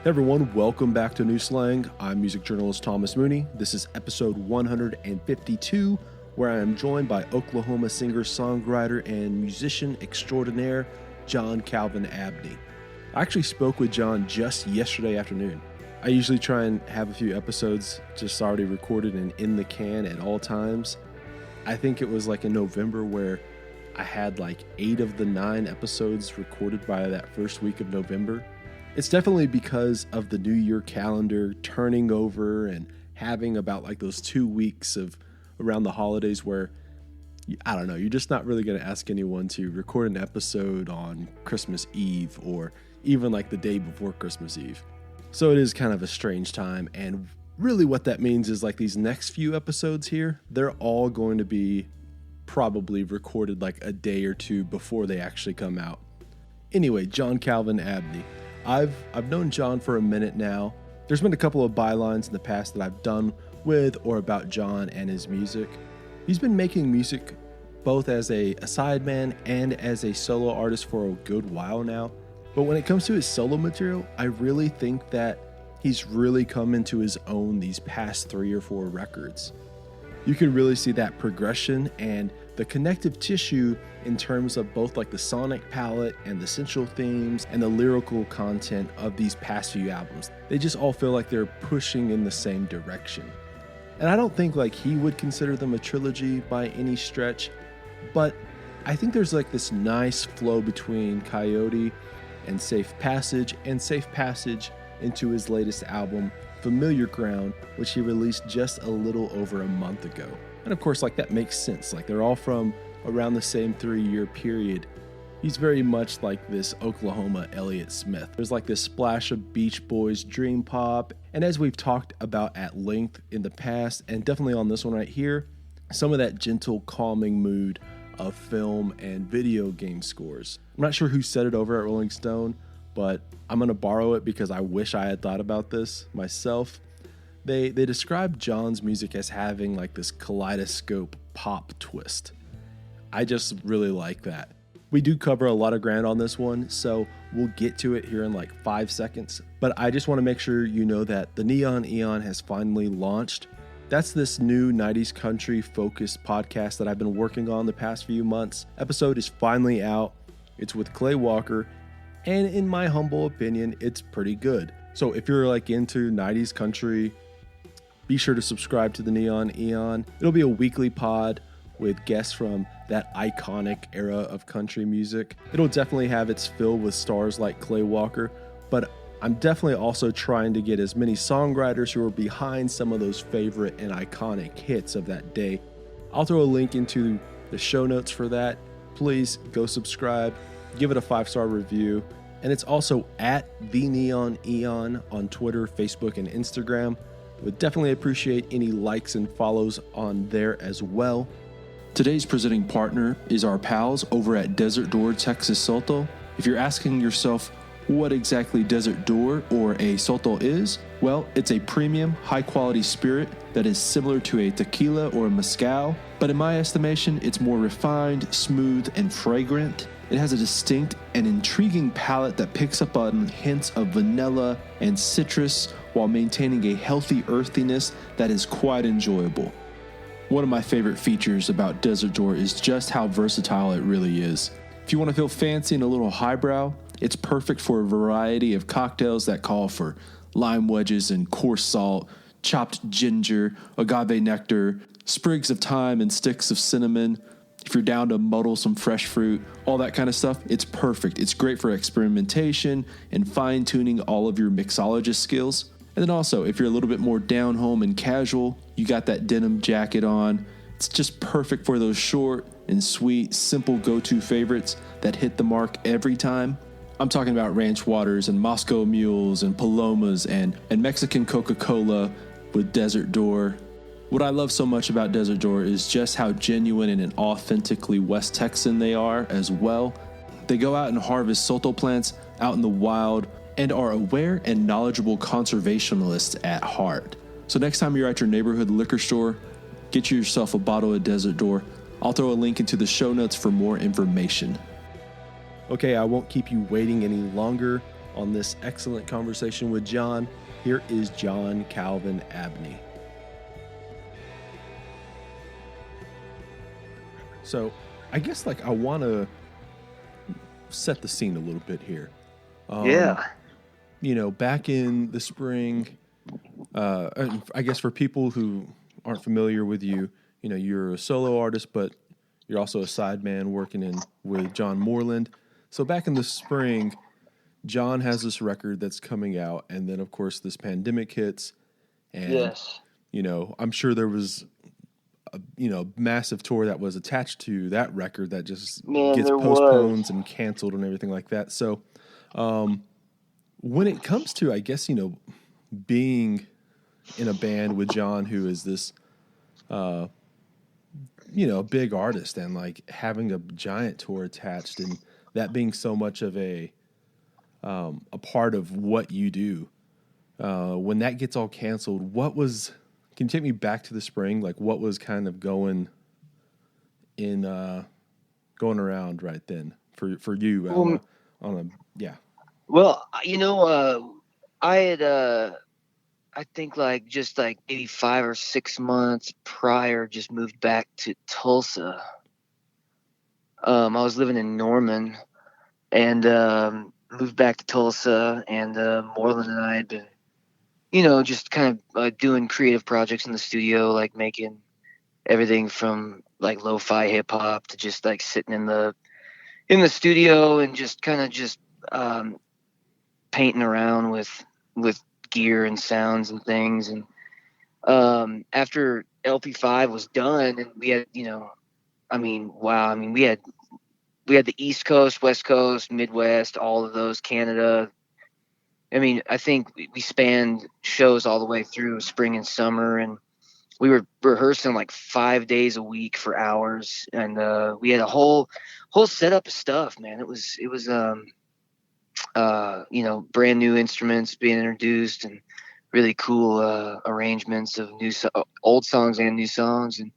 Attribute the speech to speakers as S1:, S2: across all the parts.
S1: Hey everyone, welcome back to New Slang. I'm music journalist Thomas Mooney. This is episode 152, where I am joined by Oklahoma singer, songwriter, and musician extraordinaire, John Calvin Abney. I actually spoke with John just yesterday afternoon. I usually try and have a few episodes just already recorded and in the can at all times. I think it was like in November where I had like 8 of the 9 episodes recorded by that first week of November. It's definitely because of the New Year calendar turning over and having about like those 2 weeks of around the holidays where, I don't know, you're just not really going to ask anyone to record an episode on Christmas Eve or even like the day before Christmas Eve. So it is kind of a strange time, and really what that means is like these next few episodes here, they're all going to be probably recorded like a day or two before they actually come out. Anyway, John Calvin Abney. I've known John for a minute now. There's been a couple of bylines in the past that I've done with or about John and his music. He's been making music both as a sideman and as a solo artist for a good while now. But when it comes to his solo material, I really think that he's really come into his own these past 3 or 4 records. You can really see that progression and the connective tissue in terms of both like the sonic palette and the central themes and the lyrical content of these past few albums. They just all feel like they're pushing in the same direction. And I don't think like he would consider them a trilogy by any stretch, but I think there's like this nice flow between Coyote and Safe Passage into his latest album, Familiar Ground, which he released just a little over a month ago. And of course, like that makes sense. Like they're all from around the same 3-year period. He's very much like this Oklahoma Elliott Smith. There's like this splash of Beach Boys dream pop. And as we've talked about at length in the past, and definitely on this one right here, some of that gentle, calming mood of film and video game scores. I'm not sure who said it over at Rolling Stone, but I'm going to borrow it because I wish I had thought about this myself. They described John's music as having like this kaleidoscope pop twist. I just really like that. We do cover a lot of ground on this one, so we'll get to it here in like 5 seconds. But I just want to make sure you know that the Neon Eon has finally launched. That's this new 90s country focused podcast that I've been working on the past few months. Episode is finally out. It's with Clay Walker, and in my humble opinion, it's pretty good. So if you're like into 90s country, be sure to subscribe to the Neon Eon. It'll be a weekly pod with guests from that iconic era of country music. It'll definitely have its fill with stars like Clay Walker, but I'm definitely also trying to get as many songwriters who are behind some of those favorite and iconic hits of that day. I'll throw a link into the show notes for that. Please go subscribe, give it a 5-star review, and it's also at The Neon Eon on Twitter, Facebook, and Instagram. Would definitely appreciate any likes and follows on there as well. Today's presenting partner is our pals over at Desert Door Texas Sotol. If you're asking yourself what exactly Desert Door or a Sotol is, well, it's a premium, high-quality spirit that is similar to a tequila or a mezcal, but in my estimation, it's more refined, smooth, and fragrant. It has a distinct and intriguing palate that picks up on hints of vanilla and citrus while maintaining a healthy earthiness that is quite enjoyable. One of my favorite features about Desert Door is just how versatile it really is. If you want to feel fancy and a little highbrow, it's perfect for a variety of cocktails that call for lime wedges and coarse salt, chopped ginger, agave nectar, sprigs of thyme and sticks of cinnamon. If you're down to muddle some fresh fruit, all that kind of stuff, it's perfect. It's great for experimentation and fine-tuning all of your mixologist skills. And then also, if you're a little bit more down home and casual, you got that denim jacket on. It's just perfect for those short and sweet, simple go-to favorites that hit the mark every time. I'm talking about ranch waters and Moscow mules and palomas and Mexican Coca-Cola with Desert Door. What I love so much about Desert Door is just how genuine and authentically West Texan they are as well. They go out and harvest Sotol plants out in the wild and are aware and knowledgeable conservationists at heart. So next time you're at your neighborhood liquor store, get yourself a bottle of Desert Door. I'll throw a link into the show notes for more information. Okay, I won't keep you waiting any longer. on this excellent conversation with John. Here is John Calvin Abney. So I guess like I want to set the scene a little bit here.
S2: Yeah.
S1: You know, back in the spring, I guess for people who aren't familiar with you, you know, you're a solo artist, but you're also a sideman working in with John Moreland. So back in the spring, John has this record that's coming out, and then of course this pandemic hits, and
S2: Yes.
S1: you know, I'm sure there was massive tour that was attached to that record that just
S2: Man,
S1: gets
S2: there was.
S1: postponed and canceled and everything like that. So when it comes to, I guess, you know, being in a band with John, who is this, big artist, and like having a giant tour attached, and that being so much of a part of what you do, when that gets all canceled, what was? Can you take me back to the spring? Like, what was kind of going around right then for you
S2: Well,
S1: on a yeah.
S2: well, I had, I think like just like maybe 5 or 6 months prior, just moved back to Tulsa. I was living in Norman and moved back to Tulsa, and Moreland and I had been, just kind of doing creative projects in the studio, like making everything from like lo-fi hip hop to just like sitting in the studio and just kind of just um, painting around with gear and sounds and things. And after LP5 was done, and we had, I mean, wow, I mean, we had the East Coast, West Coast, Midwest, all of those, Canada. I mean, I think we spanned shows all the way through spring and summer, and we were rehearsing like 5 days a week for hours, and we had a whole setup of stuff, man. It was brand new instruments being introduced, and really cool arrangements of old songs and new songs, and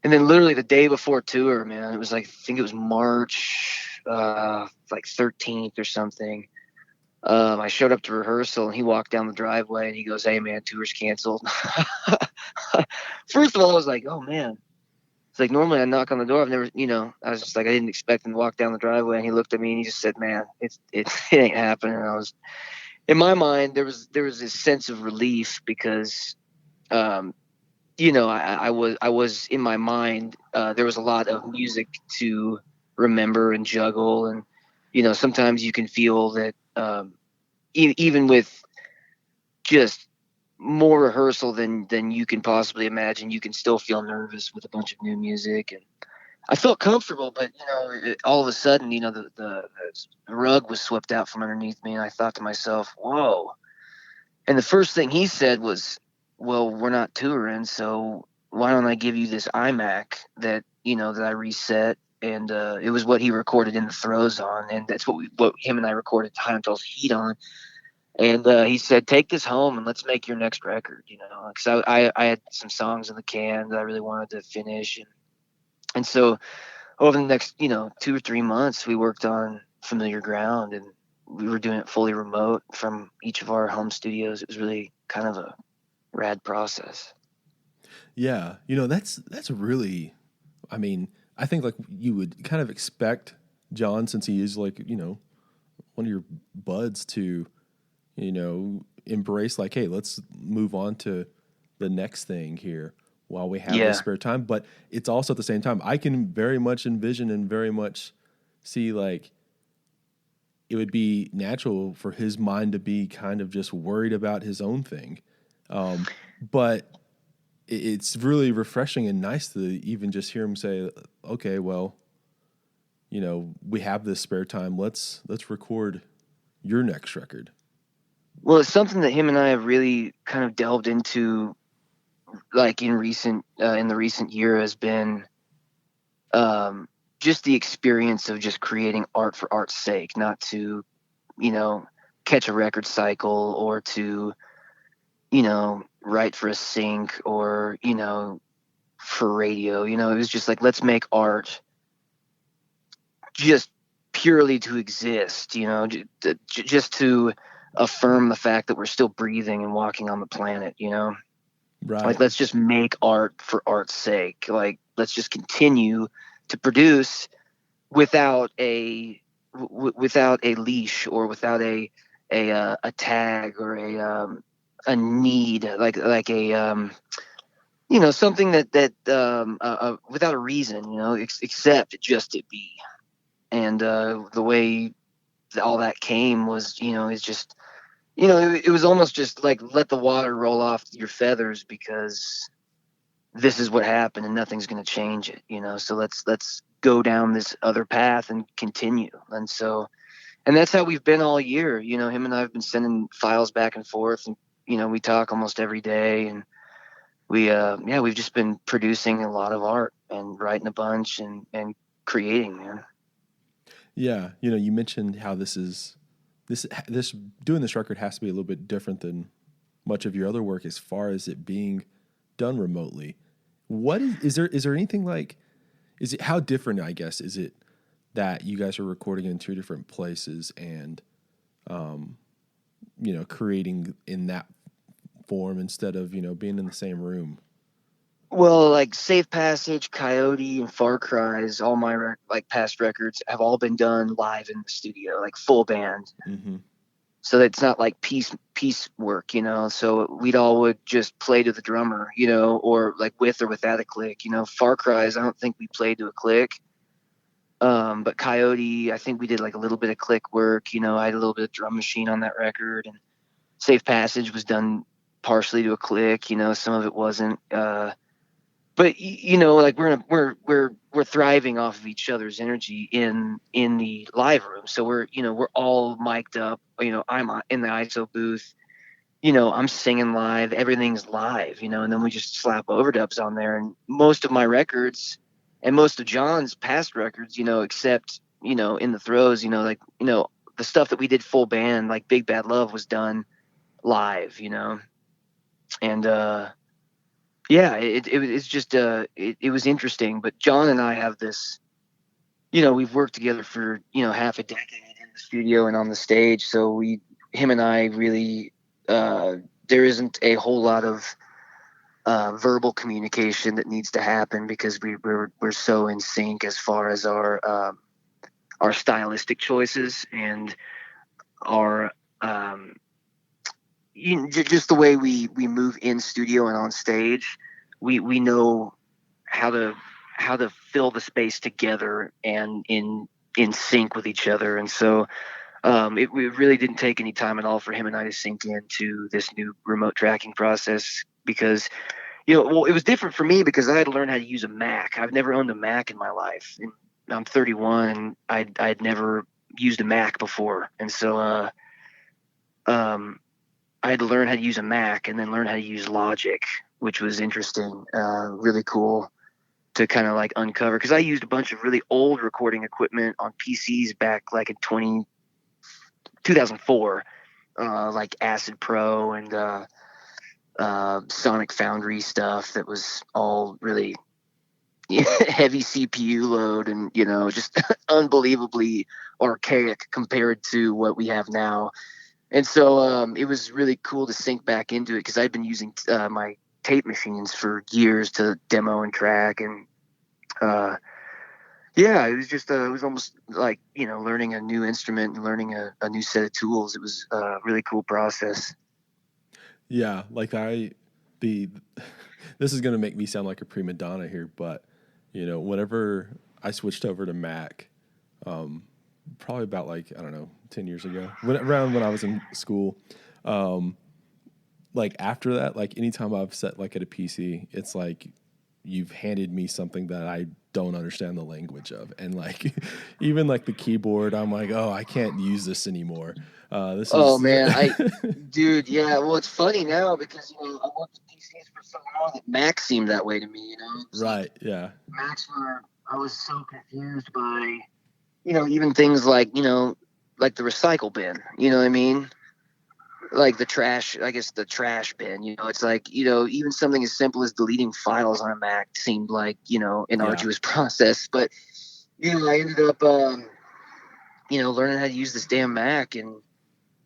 S2: then literally the day before tour, man, it was like, I think it was March like 13th or something. I showed up to rehearsal, and he walked down the driveway and he goes, "Hey man, tour's canceled." First of all, I was like, "Oh man." It's like, normally I knock on the door. I've never, I was just like, I didn't expect him to walk down the driveway, and he looked at me and he just said, "Man, it ain't happening." And I was, in my mind, there was this sense of relief because, I was in my mind, there was a lot of music to remember and juggle, and sometimes you can feel that, even with just more rehearsal than you can possibly imagine, you can still feel nervous with a bunch of new music. And I felt comfortable, but all of a sudden, the rug was swept out from underneath me, and I thought to myself, "Whoa!" And the first thing he said was, "Well, we're not touring, so why don't I give you this iMac that I reset?" And it was what he recorded In the Throes on, and that's what him and I recorded High on Tulsa Heat on. And he said, "Take this home and let's make your next record." Because I had some songs in the can that I really wanted to finish, and so over the next 2 or 3 months, we worked on Familiar Ground, and we were doing it fully remote from each of our home studios. It was really kind of a rad process.
S1: Yeah, you know, that's really, I mean, I think like you would kind of expect John, since he is like, you know, one of your buds, to, you know, embrace like, hey, let's move on to the next thing here while we have this
S2: Yeah.
S1: spare time. But it's also at the same time, I can very much envision and very much see like it would be natural for his mind to be kind of just worried about his own thing. But it's really refreshing and nice to even just hear him say, "Okay, well, you know, we have this spare time. Let's record your next record."
S2: Well, it's something that him and I have really kind of delved into, like in the recent year, has been just the experience of just creating art for art's sake, not to, you know, catch a record cycle, or to, write for a sync, or, for radio. It was just like, let's make art just purely to exist, just to affirm the fact that we're still breathing and walking on the planet,
S1: Right.
S2: Like, let's just make art for art's sake. Like, let's just continue to produce without without a leash, or without a tag, or a need, like a something that without a reason, except just to be. And the way all that came was, it's just, it was almost just like, let the water roll off your feathers, because this is what happened and nothing's going to change it, so let's go down this other path and continue. And that's how we've been all year. Him and I have been sending files back and forth, and we talk almost every day, and we've just been producing a lot of art and writing a bunch and creating, man.
S1: Yeah, you mentioned how this doing this record has to be a little bit different than much of your other work as far as it being done remotely. What is there anything like, how different, I guess, is it that you guys are recording in two different places and creating in that form instead of, being in the same room?
S2: Well, like Safe Passage, Coyote, and Far Cries, all my past records have all been done live in the studio, like full band.
S1: Mm-hmm.
S2: So it's not like piece work, So would just play to the drummer, or like with or without a click. Far Cries, I don't think we played to a click. But Coyote, I think we did like a little bit of click work. I had a little bit of drum machine on that record, and Safe Passage was done partially to a click. Some of it wasn't. But like we're thriving off of each other's energy in the live room. So we're all mic'd up. I'm in the ISO booth. I'm singing live. Everything's live. And then we just slap overdubs on there. And most of my records, and most of John's past records, except in the throes, the stuff that we did full band, like Big Bad Love, was done live. And yeah, it's just it was interesting. But John and I have this, we've worked together for half a decade in the studio and on the stage. So him and I really, there isn't a whole lot of verbal communication that needs to happen, because we're so in sync as far as our stylistic choices and our just the way we move in studio and on stage. We know how to fill the space together and in sync with each other. And so it really didn't take any time at all for him and I to sink into this new remote tracking process, because it was different for me because I had to learn how to use a Mac. I've never owned a Mac in my life, and I'm 31. I'd never used a Mac before, and so I had to learn how to use a Mac and then learn how to use Logic, which was interesting, really cool to kind of like uncover, because I used a bunch of really old recording equipment on PCs back like in 2004, like Acid Pro and Sonic Foundry stuff that was all really heavy CPU load and just unbelievably archaic compared to what we have now. And so it was really cool to sink back into it, because I'd been using my tape machines for years to demo and track. And it was just it was almost like learning a new instrument and learning a new set of tools. It was a really cool process.
S1: Yeah, like this is gonna make me sound like a prima donna here, but whenever I switched over to Mac, probably about 10 years ago, around when I was in school, like after that, like anytime I've set like at a PC, it's like you've handed me something that I don't understand the language of, and like even like the keyboard, I'm like, oh, I can't use this anymore.
S2: Man, dude, yeah. Well, it's funny now because I worked with PCs for so long that Macs seemed that way to me.
S1: Right? Yeah.
S2: Macs I was so confused by, even things like like the recycle bin. You know what I mean? Like the trash, I guess the trash bin. It's like even something as simple as deleting files on a Mac seemed like an arduous process. But I ended up learning how to use this damn Mac. And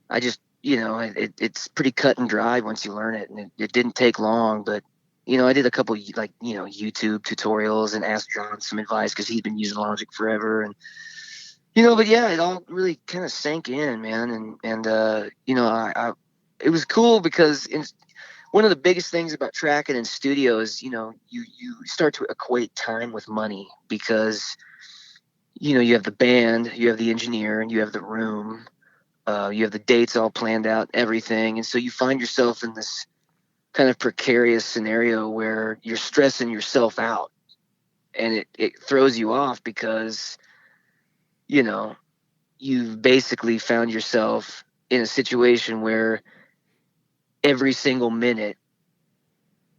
S2: I just, it's pretty cut and dry once you learn it. And it didn't take long, but, I did a couple YouTube tutorials and asked John some advice because he'd been using Logic forever. And, but yeah, it all really kind of sank in, man. And it was cool because one of the biggest things about tracking in studio is, you start to equate time with money because, you have the band, you have the engineer, and you have the room. You have the dates all planned out, everything. And so you find yourself in this kind of precarious scenario where you're stressing yourself out, and it throws you off because, you've basically found yourself in a situation where every single minute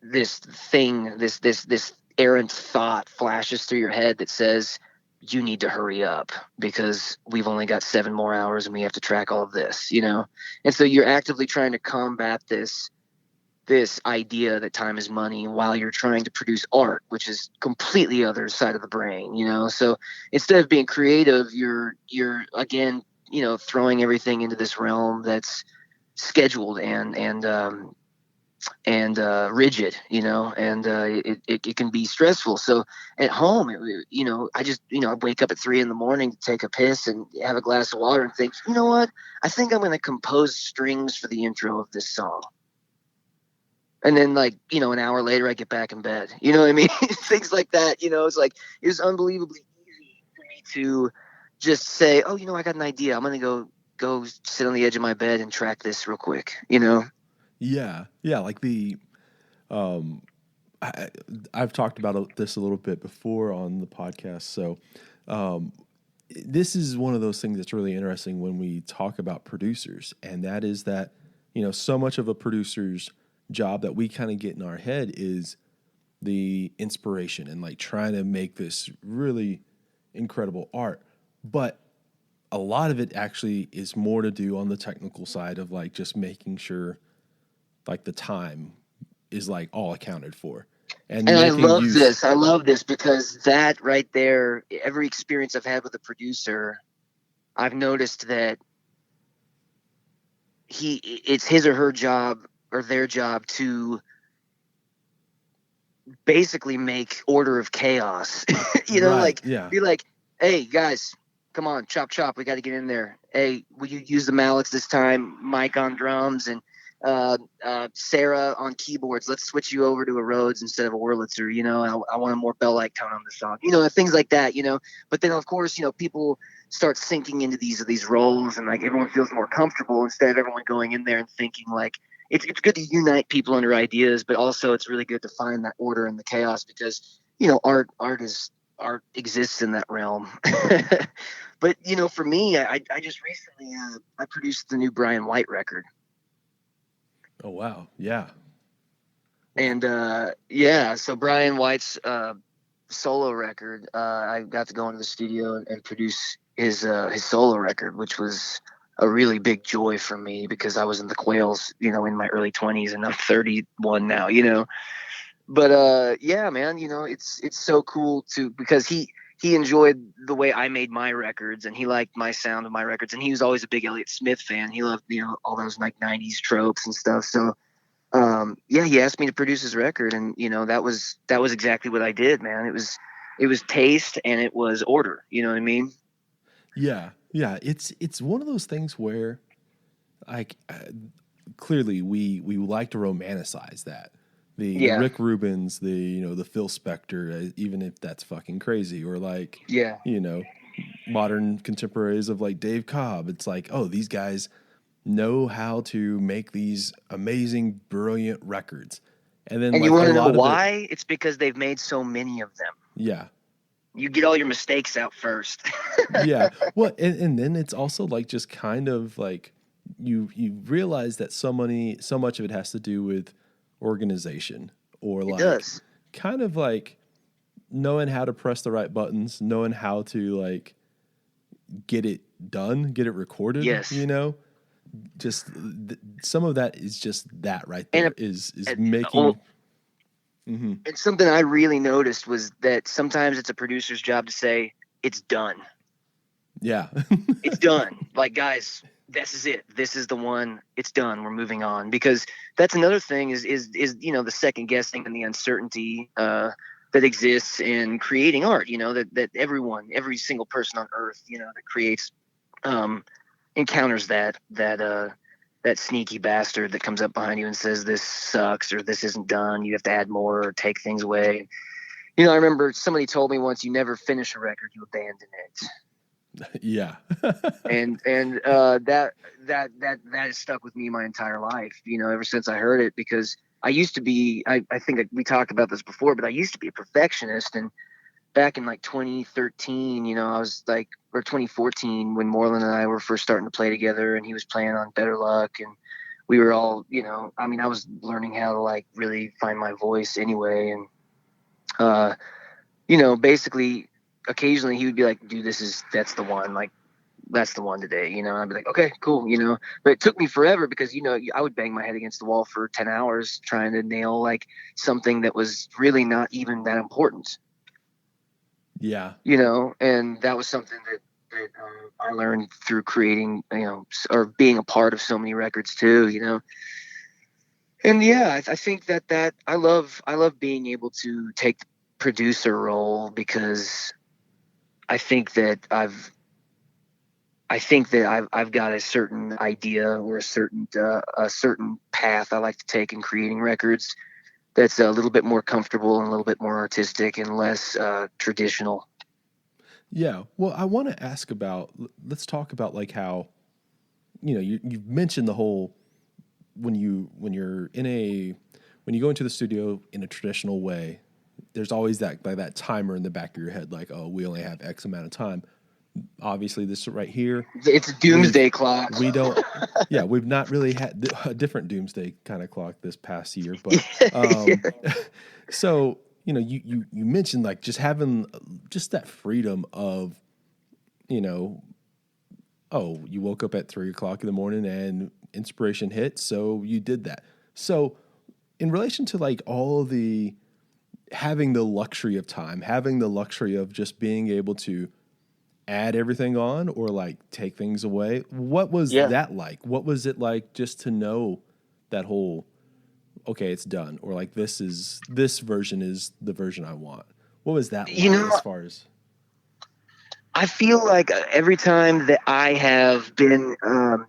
S2: this errant thought flashes through your head that says you need to hurry up because we've only got 7 more hours and we have to track all of this, and so you're actively trying to combat this idea that time is money while you're trying to produce art, which is completely other side of the brain, so instead of being creative, you're again, throwing everything into this realm that's scheduled and rigid, and it can be stressful. So at home, I wake up at 3 a.m. to take a piss and have a glass of water and think, you know what? I think I'm going to compose strings for the intro of this song. And then an hour later I get back in bed, you know what I mean? Things like that, it's like, it was unbelievably easy for me to just say, oh, I got an idea. I'm going to go sit on the edge of my bed and track this real quick,
S1: Yeah. Like I've talked about this a little bit before on the podcast. So, this is one of those things that's really interesting when we talk about producers, and that is that, so much of a producer's job that we kind of get in our head is the inspiration and trying to make this really incredible art. But a lot of it actually is more to do on the technical side of just making sure the time is all accounted for. And
S2: I love this. I love this because that right there, every experience I've had with a producer, I've noticed that it's his or her job or their job to basically make order of chaos,
S1: Right, yeah.
S2: be like, hey guys, come on, chop, we got to get in there. Hey, will you use the mallets this time? Mike on drums and Sarah on keyboards. Let's switch you over to a Rhodes instead of a Wurlitzer. I want a more bell-like tone on the song. Things like that. But then of course, people start sinking into these roles, and everyone feels more comfortable instead of everyone going in there and thinking it's good to unite people under ideas, but also it's really good to find that order in the chaos because art exists in that realm. But for me, I just recently I produced the new Bryon White record.
S1: Oh wow, yeah.
S2: And so Bryon White's solo record, I got to go into the studio and produce his solo record, which was a really big joy for me because I was in the Quails, in my early 20s, and I'm 31 now, But yeah, man, it's so cool because he enjoyed the way I made my records, and he liked my sound of my records, and he was always a big Elliott Smith fan. He loved all those 90s tropes and stuff. So he asked me to produce his record, and that was exactly what I did, man. It was taste and it was order. You know what I mean?
S1: Yeah. It's one of those things where, clearly we like to romanticize that. The Rick Rubins, the Phil Spector, even if that's fucking crazy, or modern contemporaries of Dave Cobb. It's oh, these guys know how to make these amazing, brilliant records. And then
S2: you want to know why? It's because they've made so many of them.
S1: Yeah.
S2: You get all your mistakes out first.
S1: Yeah. Well, and then it's also just kind of you realize that so much of it has to do with organization, or
S2: it does.
S1: kind of knowing how to press the right buttons, knowing how to get it done, get it recorded.
S2: Yes.
S1: Just some of that is just that right there is making.
S2: Mm-hmm. And something I really noticed was that sometimes it's a producer's job to say it's done.
S1: Yeah.
S2: It's done. Like, guys, this is it. This is the one. It's done. We're moving on. Because that's another thing is the second guessing and the uncertainty that exists in creating art. That every single person on earth, that creates, encounters that sneaky bastard that comes up behind you and says this sucks or this isn't done. You have to add more or take things away. I remember somebody told me once, you never finish a record, you abandon it.
S1: Yeah.
S2: and that has stuck with me my entire life, ever since I heard it, because I used to be, I think we talked about this before, but I used to be a perfectionist. And back in like 2013, I was like, or 2014, when Moreland and I were first starting to play together, and he was playing on Better Luck, and we were all, I was learning how to like really find my voice anyway. And basically occasionally he would be like, dude, that's the one, like, that's the one today, and I'd be like, okay, cool, but it took me forever because, I would bang my head against the wall for 10 hours trying to nail like something that was really not even that important.
S1: Yeah.
S2: And that was something that I learned through creating, or being a part of so many records too, and yeah, I think that I love being able to take the producer role, because I think that I've got a certain idea or a certain path I like to take in creating records that's a little bit more comfortable and a little bit more artistic and less traditional.
S1: Yeah. Well, I want to ask about, let's talk about like how, you've mentioned the whole, when you go into the studio in a traditional way, there's always that timer in the back of your head, like, oh, we only have X amount of time. Obviously this right here,
S2: it's a doomsday clock.
S1: We've not really had a different doomsday kind of clock this past year, but so you mentioned like just having just that freedom of, oh, you woke up at 3:00 in the morning and inspiration hit, so you did that. So in relation to like all the having the luxury of time, having the luxury of just being able to add everything on or like take things away, what was that like? What was it like just to know that whole, okay, it's done, or like this version is the version I want? What was that like as far as?
S2: I feel like every time that I have been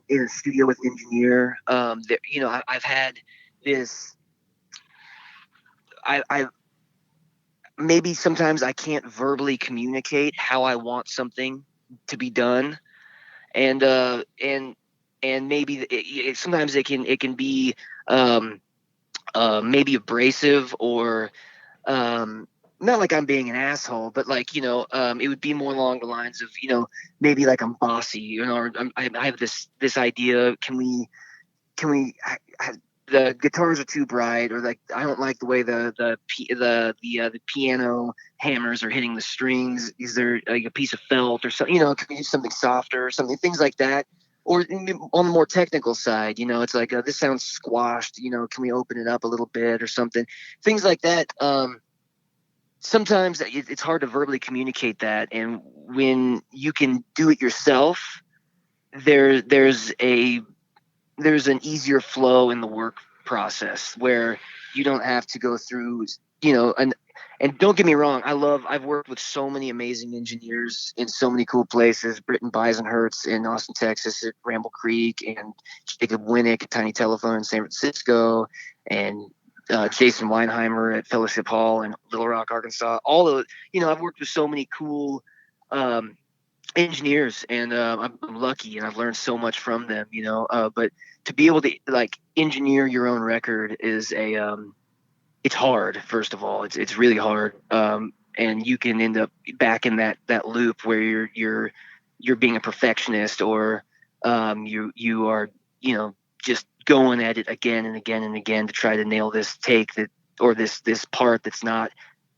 S2: in a studio with an engineer, I've had this. I maybe sometimes I can't verbally communicate how I want something to be done, and maybe sometimes it can be maybe abrasive or not like I'm being an asshole, but like, it would be more along the lines of, maybe like I'm bossy, or I have this idea. Can we, the guitars are too bright, or like, I don't like the way the piano hammers are hitting the strings. Is there like a piece of felt or something, can we do something softer or something, things like that. Or on the more technical side, it's like, this sounds squashed, can we open it up a little bit or something, things like that. Sometimes it's hard to verbally communicate that. And when you can do it yourself, there's an easier flow in the work process where you don't have to go through, and don't get me wrong, I've worked with so many amazing engineers in so many cool places. Britton Beisenherz in Austin, Texas at Ramble Creek, and Jacob Winnick at Tiny Telephone in San Francisco, and Jason Weinheimer at Fellowship Hall in Little Rock, Arkansas. All of, I've worked with so many cool engineers, and I'm lucky, and I've learned so much from them, but to be able to like engineer your own record is it's hard. First of all, it's really hard. And you can end up back in that loop where you're being a perfectionist, or you are, just going at it again and again and again to try to nail this take or this part that's not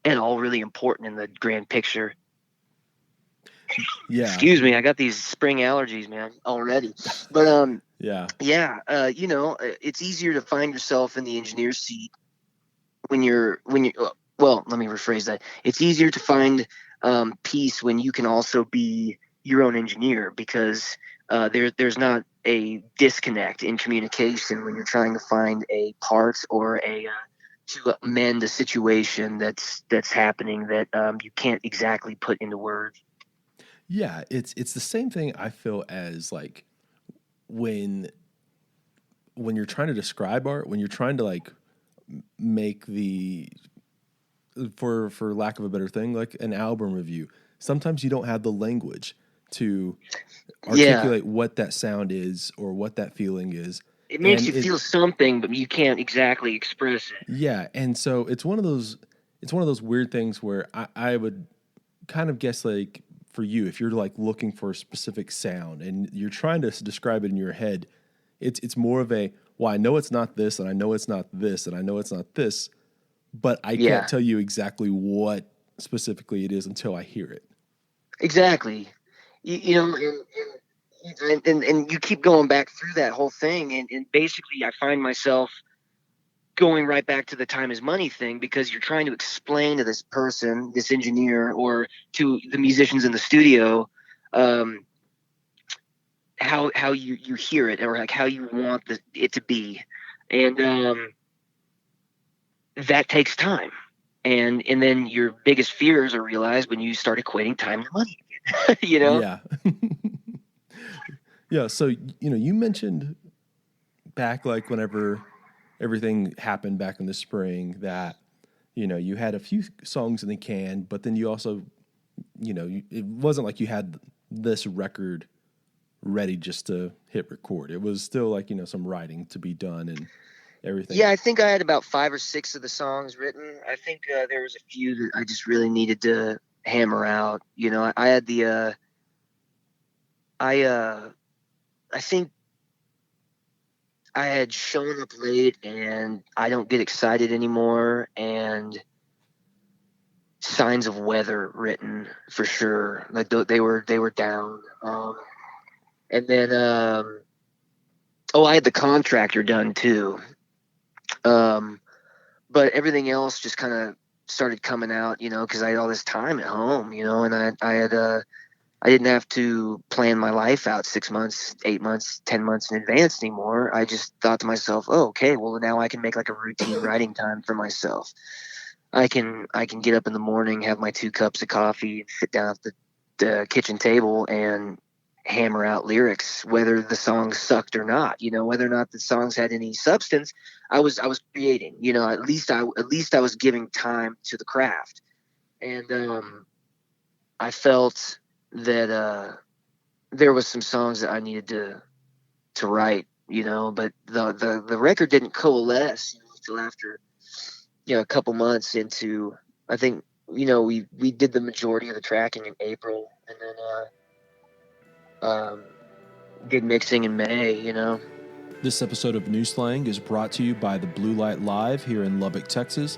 S2: at all really important in the grand picture.
S1: Yeah.
S2: Excuse me, I got these spring allergies, man, already. But it's easier to find yourself in the engineer's seat when you're well, let me rephrase that. It's easier to find peace when you can also be your own engineer, because there's not a disconnect in communication when you're trying to find a part or a to amend a situation that's happening that you can't exactly put into words.
S1: Yeah, it's the same thing I feel as like when you're trying to describe art, when you're trying to like make the for lack of a better thing, like an album review. Sometimes you don't have the language to
S2: Yeah,
S1: articulate what that sound is or what that feeling is.
S2: it makes
S1: And
S2: you feel something, but you can't exactly express it.
S1: yeah, and so it's one of those weird things where I would kind of guess like for you, if you're like looking for a specific sound and you're trying to describe it in your head, it's more of a, well, I know it's not this, and I know it's not this, and I know it's not this, but I can't
S2: Yeah,
S1: tell you exactly what specifically it is until I hear it.
S2: exactly. You know, and you keep going back through that whole thing, and basically I find myself going right back to the time is money thing, because you're trying to explain to this person, this engineer, or to the musicians in the studio, um, how you hear it, or like how you want it to be, and that takes time. And then your biggest fears are realized when you start equating time to money again. You know?
S1: Yeah. Yeah. So, you mentioned back like whenever everything happened back in the spring that, you had a few songs in the can, but then you also, it wasn't like you had this record ready just to hit record. It was still like, some writing to be done and everything.
S2: Yeah, I think I had about 5 or 6 of the songs written. I think there was a few that I just really needed to hammer out. You know, I had the I I think I had shown up late, and I don't get excited anymore, and signs of weather written for sure. Like they were down. And then oh, I had the contractor done too. Um, but everything else just kind of started coming out, because I had all this time at home, and I didn't have to plan my life out 6 months, 8 months, 10 months in advance anymore. I just thought to myself, oh, okay, well now I can make like a routine writing time for myself. I can get up in the morning, have my 2 cups of coffee, and sit down at the kitchen table and hammer out lyrics, whether the songs sucked or not. Whether or not the songs had any substance, I was creating. At least I was giving time to the craft, and I felt that there was some songs that I needed to write. But the record didn't coalesce until after a couple months into. I think we did the majority of the tracking in April, and then did mixing in May.
S1: This episode of New Slang is brought to you by the Blue Light Live here in Lubbock, Texas.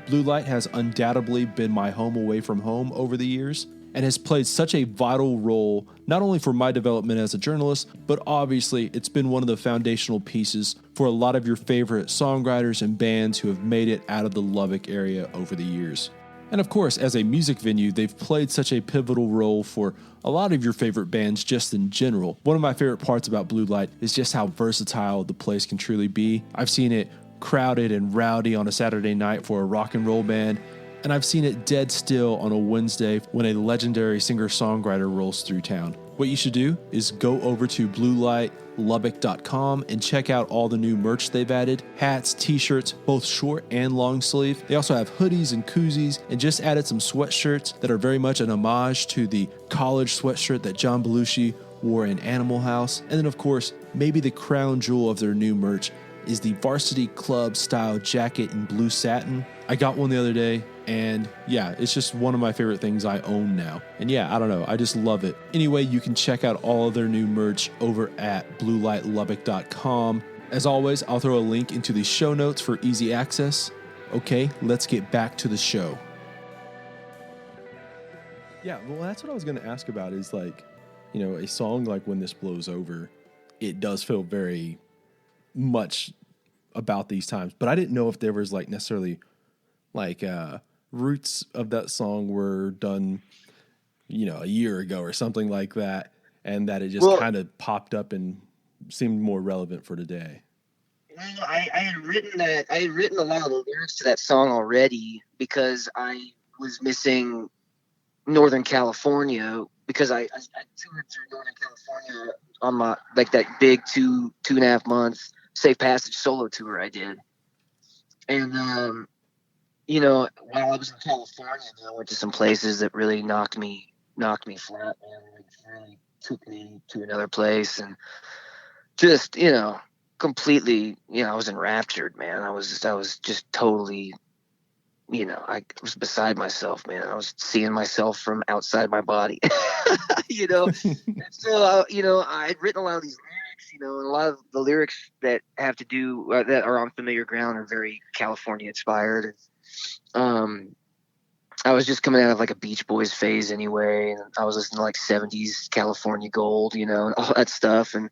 S1: Blue Light has undoubtedly been my home away from home over the years and has played such a vital role not only for my development as a journalist, but obviously it's been one of the foundational pieces for a lot of your favorite songwriters and bands who have made it out of the Lubbock area over the years. And of course, as a music venue, they've played such a pivotal role for a lot of your favorite bands just in general. One of my favorite parts about Blue Light is just how versatile the place can truly be. I've seen it crowded and rowdy on a Saturday night for a rock and roll band, and I've seen it dead still on a Wednesday when a legendary singer-songwriter rolls through town. What you should do is go over to bluelightlubbock.com and check out all the new merch they've added. Hats, t-shirts, both short and long sleeve. They also have hoodies and koozies and just added some sweatshirts that are very much an homage to the college sweatshirt that John Belushi wore in Animal House. And then of course, maybe the crown jewel of their new merch is the Varsity Club style jacket in blue satin. I got one the other day, and yeah, it's just one of my favorite things I own now. And yeah, I don't know, I just love it. Anyway, you can check out all of their new merch over at bluelightlubbock.com. As always, I'll throw a link into the show notes for easy access. Okay, let's get back to the show. Yeah, well, that's what I was going to ask about is like, a song like When This Blows Over, it does feel very much about these times, but I didn't know if there was like necessarily like roots of that song were done a year ago or something like that, and that it just
S2: Well,
S1: kind of popped up and seemed more relevant for today?
S2: I had written that. I had written a lot of the lyrics to that song already because I was missing Northern California because I toured through Northern California on my like that big 2.5 month Safe Passage solo tour I did, and while I was in California, I went to some places that really knocked me flat, man. Like, really took me to another place, and just completely, I was enraptured, man. I was just totally, I was beside myself, man. I was seeing myself from outside my body, you know. And so, I had written a lot of these lyrics, and a lot of the lyrics that have to do that are on familiar ground are very California inspired. Um, I was just coming out of like a Beach Boys phase anyway, and I was listening to like '70s California Gold, and all that stuff. And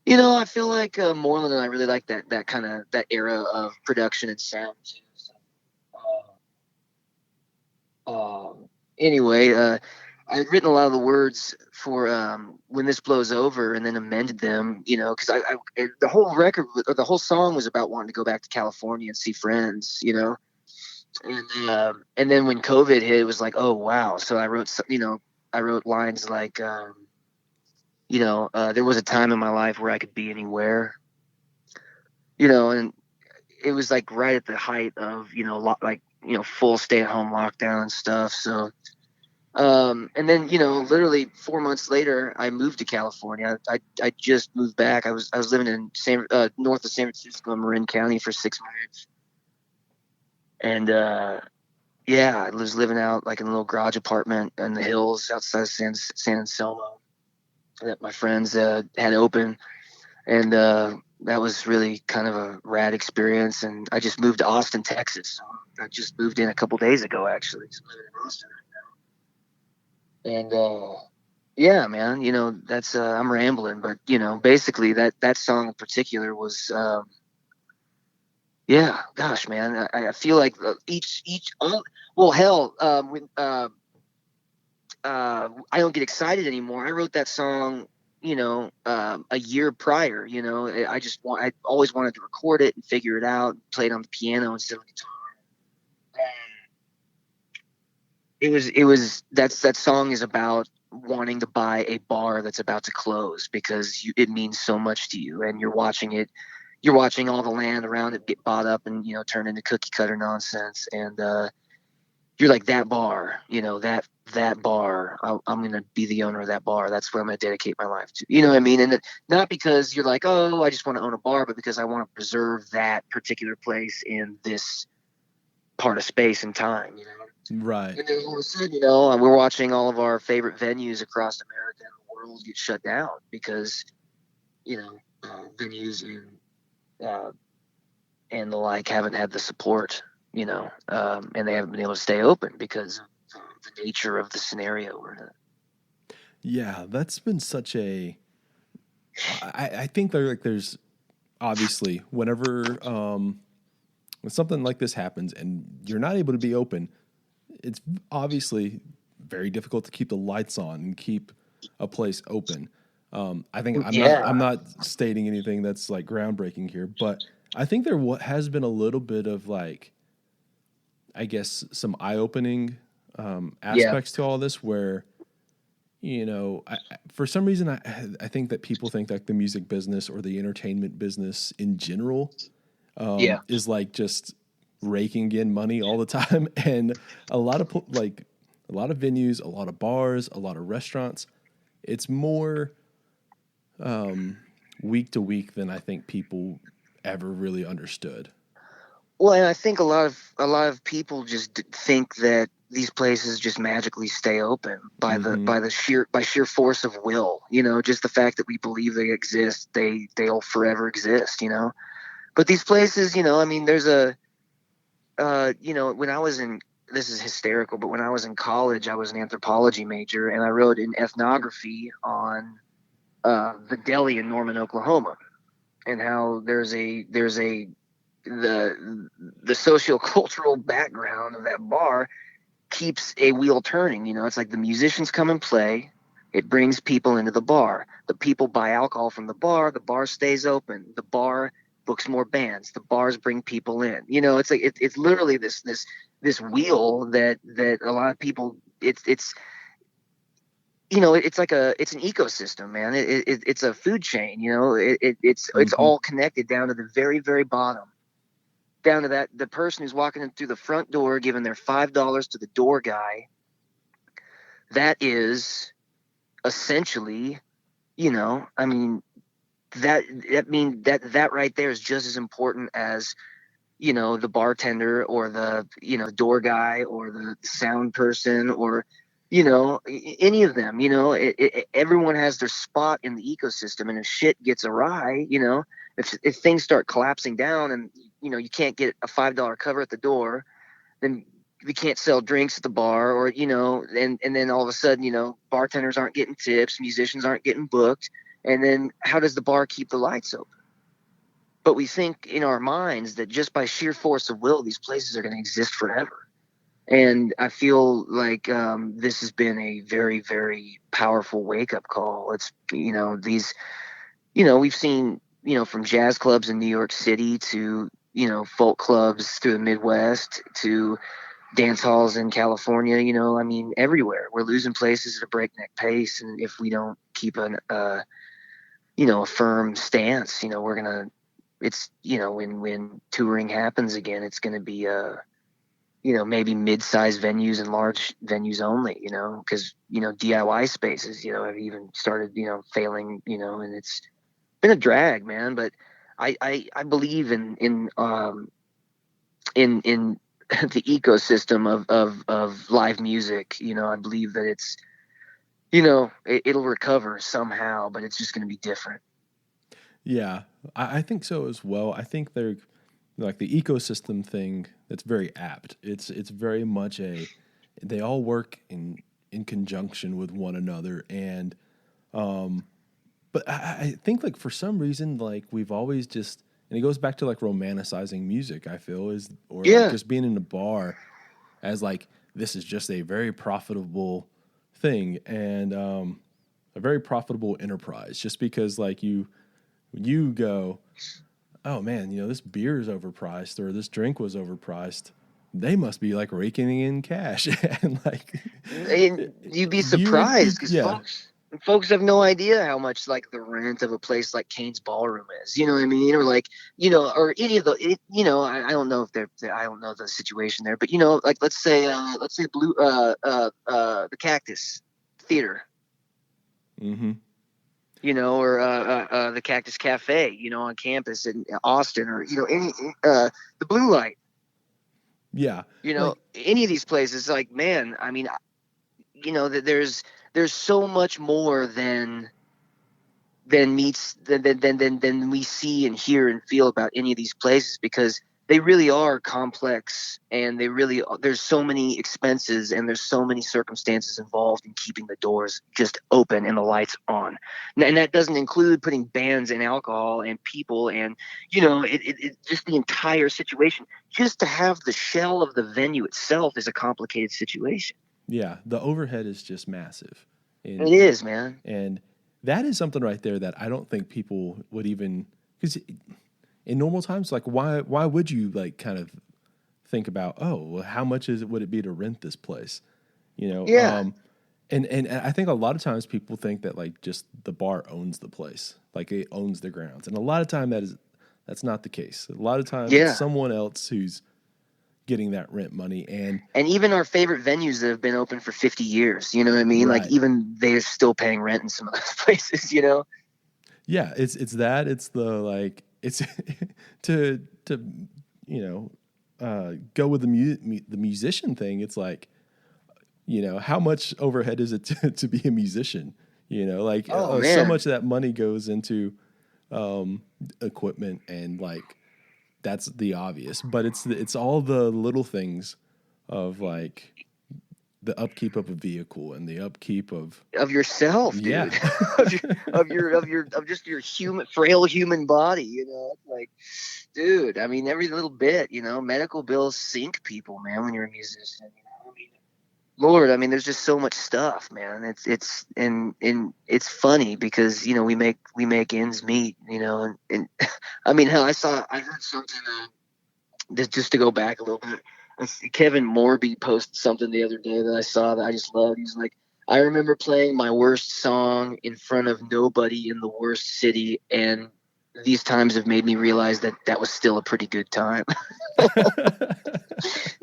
S2: I feel like Moreland and I really like that kind of that era of production and sound too. So, anyway, I had written a lot of the words for "When This Blows Over" and then amended them, because the whole record or the whole song was about wanting to go back to California and see friends. And then when COVID hit, it was like, oh wow. So I wrote lines like, there was a time in my life where I could be anywhere, and it was like right at the height of full stay at home lockdown and stuff. So, and then literally 4 months later, I moved to California. I just moved back. I was living in north of San Francisco, Marin County for 6 months, and yeah, I was living out like in a little garage apartment in the hills outside of San Anselmo that my friends had open, and that was really kind of a rad experience. And I just moved to Austin, Texas. So I just moved in a couple days ago, actually. So I'm living in Austin right now. And yeah, man, that's I'm rambling, but basically that song in particular was. Yeah, gosh, man, I feel like well, hell, when I don't get excited anymore. I wrote that song, a year prior. I always wanted to record it and figure it out, play it on the piano instead of guitar. That song is about wanting to buy a bar that's about to close because it means so much to you, and you're watching all the land around it get bought up and turn into cookie cutter nonsense, and you're like, that bar, that bar, I'm going to be the owner of that bar. That's what I'm going to dedicate my life to. You know what I mean? And not because you're like, oh, I just want to own a bar, but because I want to preserve that particular place in this part of space and time,
S1: Right.
S2: And then all of a sudden, we're watching all of our favorite venues across America and the world get shut down because, venues and the like haven't had the support, and they haven't been able to stay open because of the nature of the scenario we're in.
S1: Yeah, that's been such a. I think there's obviously whenever when something like this happens and you're not able to be open, it's obviously very difficult to keep the lights on and keep a place open. I think I'm not stating anything that's like groundbreaking here, but I think there has been a little bit of like, I guess, some eye-opening aspects to all this where, for some reason, I think that people think that the music business or the entertainment business in general is like just raking in money all the time. And a lot of venues, a lot of bars, a lot of restaurants, it's more week to week than I think people ever really understood.
S2: Well, and I think a lot of people just think that these places just magically stay open by by sheer force of will. Just the fact that we believe they exist, they'll forever exist. But these places, I mean, there's when I was in, this is hysterical, but when I was in college, I was an anthropology major, and I wrote an ethnography on the deli in Norman, Oklahoma, and how there's the sociocultural background of that bar keeps a wheel turning. You know, it's like the musicians come and play. It brings people into the bar. The people buy alcohol from the bar stays open. The bar books more bands. The bars bring people in. You know, it's like it's literally this wheel that a lot of people it's you know, it's like it's an ecosystem, man. It's a food chain. You know, it's all connected down to the very, very bottom, down to the person who's walking in through the front door, giving their $5 to the door guy. That is essentially, you know, I mean, that right there is just as important as, you know, the bartender or the, you know, door guy or the sound person or, you know, any of them. You know, everyone has their spot in the ecosystem, and if shit gets awry, you know, if things start collapsing down and, you know, you can't get a $5 cover at the door, then we can't sell drinks at the bar, or, you know, and then all of a sudden, you know, bartenders aren't getting tips, musicians aren't getting booked, and then how does the bar keep the lights open? But we think in our minds that just by sheer force of will, these places are going to exist forever. And I feel like this has been a very, very powerful wake-up call. It's, you know, these, you know, we've seen, you know, from jazz clubs in New York City to, you know, folk clubs through the Midwest to dance halls in California, you know, I mean, everywhere. We're losing places at a breakneck pace. And if we don't keep you know, a firm stance, you know, we're going to, it's, you know, when touring happens again, it's going to be, you know, maybe mid-sized venues and large venues only, you know, because, you know, DIY spaces, you know, have even started, you know, failing, you know, and it's been a drag, man. But I believe in the ecosystem of live music. You know, I believe that it's, you know, it'll recover somehow, but it's just going to be different.
S1: Yeah, I think so as well. I think they're like the ecosystem thing. That's very apt. It's very much they all work in conjunction with one another, and but I think like for some reason like we've always just, and it goes back to like romanticizing music. I feel is or like just being in a bar as like this is just a very profitable thing and a very profitable enterprise. Just because like you go, oh man, you know, this beer is overpriced or this drink was overpriced. They must be like raking in cash. And like,
S2: and you'd be surprised because folks have no idea how much like the rent of a place like Kane's Ballroom is, you know what I mean? Or like, you know, or any of you know, I don't know if I don't know the situation there, but you know, like let's say the Cactus Theater.
S1: Mm-hmm.
S2: You know, or the Cactus Cafe, you know, on campus in Austin, or, you know, any the Blue Light.
S1: Yeah.
S2: You know, like, any of these places, like, man, I mean, you know, that there's so much more than meets than we see and hear and feel about any of these places, because they really are complex, and there's so many expenses and there's so many circumstances involved in keeping the doors just open and the lights on. And that doesn't include putting bands and alcohol and people and, you know, it just the entire situation. Just to have the shell of the venue itself is a complicated situation.
S1: Yeah. The overhead is just massive.
S2: It is, man.
S1: And that is something right there that I don't think people would even, because in normal times, like why would you like kind of think about, oh, well, how much would it be to rent this place? You know?
S2: Yeah.
S1: And I think a lot of times people think that like just the bar owns the place, like it owns the grounds. And a lot of time that's not the case. A lot of times it's someone else who's getting that rent money. And
S2: even our favorite venues that have been open for 50 years, you know what I mean? Right. Like even they're still paying rent in some of those places, you know?
S1: Yeah, it's that. It's the like it's to you know go with the musician thing. It's like, you know, how much overhead is it to be a musician? You know, like so much of that money goes into equipment, and like that's the obvious, but it's all the little things of like the upkeep of a vehicle and the upkeep of
S2: yourself, dude.
S1: Yeah.
S2: of just your frail human body, you know. Like, dude, I mean, every little bit, you know, medical bills sink people, man, when you're a musician, you know. I mean, Lord, I mean, there's just so much stuff, man. And it's funny because, you know, we make ends meet, you know, and I mean, hell, I heard something, just to go back a little bit. Kevin Morby posted something the other day that I saw that I just loved. He's like, I remember playing my worst song in front of nobody in the worst city, and these times have made me realize that that was still a pretty good time.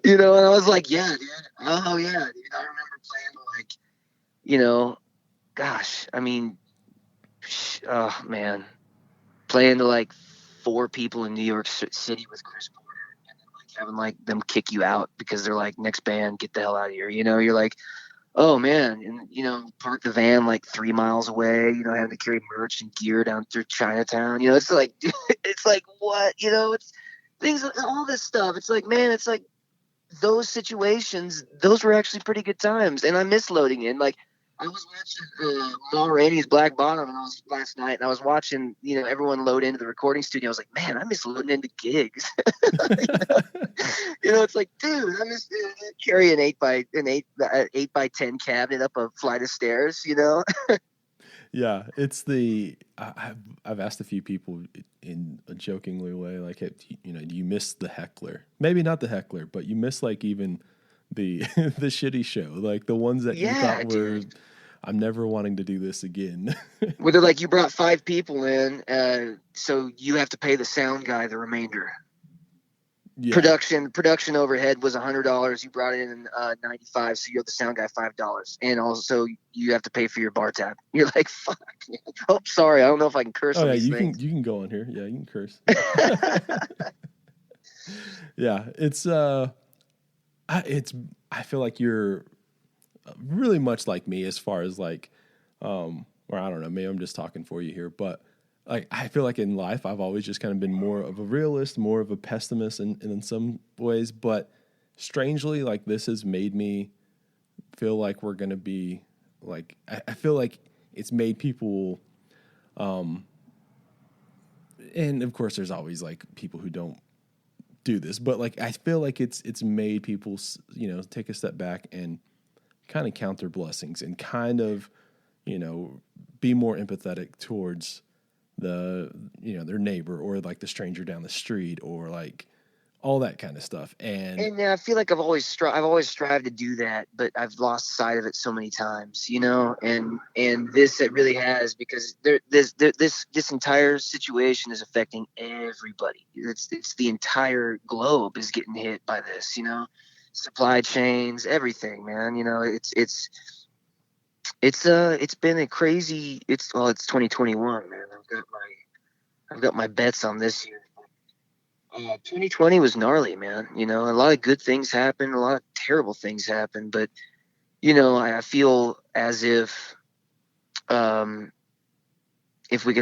S2: You know, and I was like, yeah, dude. Oh, yeah, dude. I remember playing like, you know, gosh, I mean, oh, man. Playing to like 4 people in New York City with Chris Porter and then like having like them kick you out because they're like, next band, get the hell out of here. You know, you're like, oh, man. And, you know, park the van like 3 miles away, you know, having to carry merch and gear down through Chinatown. You know, it's like, it's like, what? You know, it's things, all this stuff. It's like, man, it's like, those situations, those were actually pretty good times, and I miss loading in. Like, I was watching Ma Rainey's Black Bottom last night, and I was watching, you know, everyone load into the recording studio. I was like, man, I miss loading into gigs. You know, it's like, dude, I miss carry an 8x10 cabinet up a flight of stairs. You know.
S1: Yeah, it's I've asked a few people in a jokingly way, like, you know, do you miss the heckler? Maybe not the heckler, but you miss like even the the shitty show, like the ones that you thought were, dude, I'm never wanting to do this again.
S2: Where they're like, you brought 5 people in, so you have to pay the sound guy the remainder. Yeah. Production overhead was $100. You brought it in $95, so you owe the sound guy $5, and also you have to pay for your bar tab. You're like, fuck. Oh, sorry, I don't know if I can curse.
S1: Oh
S2: on
S1: yeah,
S2: these
S1: you
S2: things.
S1: can go on here. Yeah, you can curse. Yeah, I feel like you're really much like me as far as like, or I don't know, maybe I'm just talking for you here, but like, I feel like in life, I've always just kind of been more of a realist, more of a pessimist in some ways. But strangely, like, this has made me feel like we're going to be like, I feel like it's made people, and of course there's always like people who don't do this, but like, I feel like it's made people, you know, take a step back and kind of count their blessings and kind of, you know, be more empathetic towards the, you know, their neighbor or like the stranger down the street or like all that kind of stuff. And
S2: I feel like I've always strived to do that, but I've lost sight of it so many times, you know, and this, it really has, because this entire situation is affecting everybody. It's the entire globe is getting hit by this, you know, supply chains, everything, man. You know, it's been a crazy, it's 2021, man. I've got my bets on this year. 2020 was gnarly, man. You know, a lot of good things happened, a lot of terrible things happened, but you know, I feel as if we can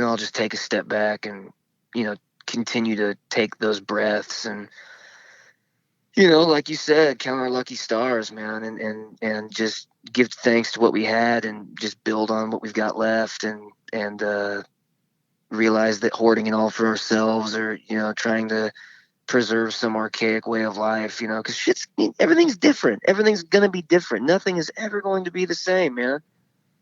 S2: all just take a step back and, you know, continue to take those breaths and, you know, like you said, count our lucky stars, man, and just give thanks to what we had and just build on what we've got left and realize that hoarding it all for ourselves, or, you know, trying to preserve some archaic way of life, you know, because everything's different. Everything's going to be different. Nothing is ever going to be the same, man.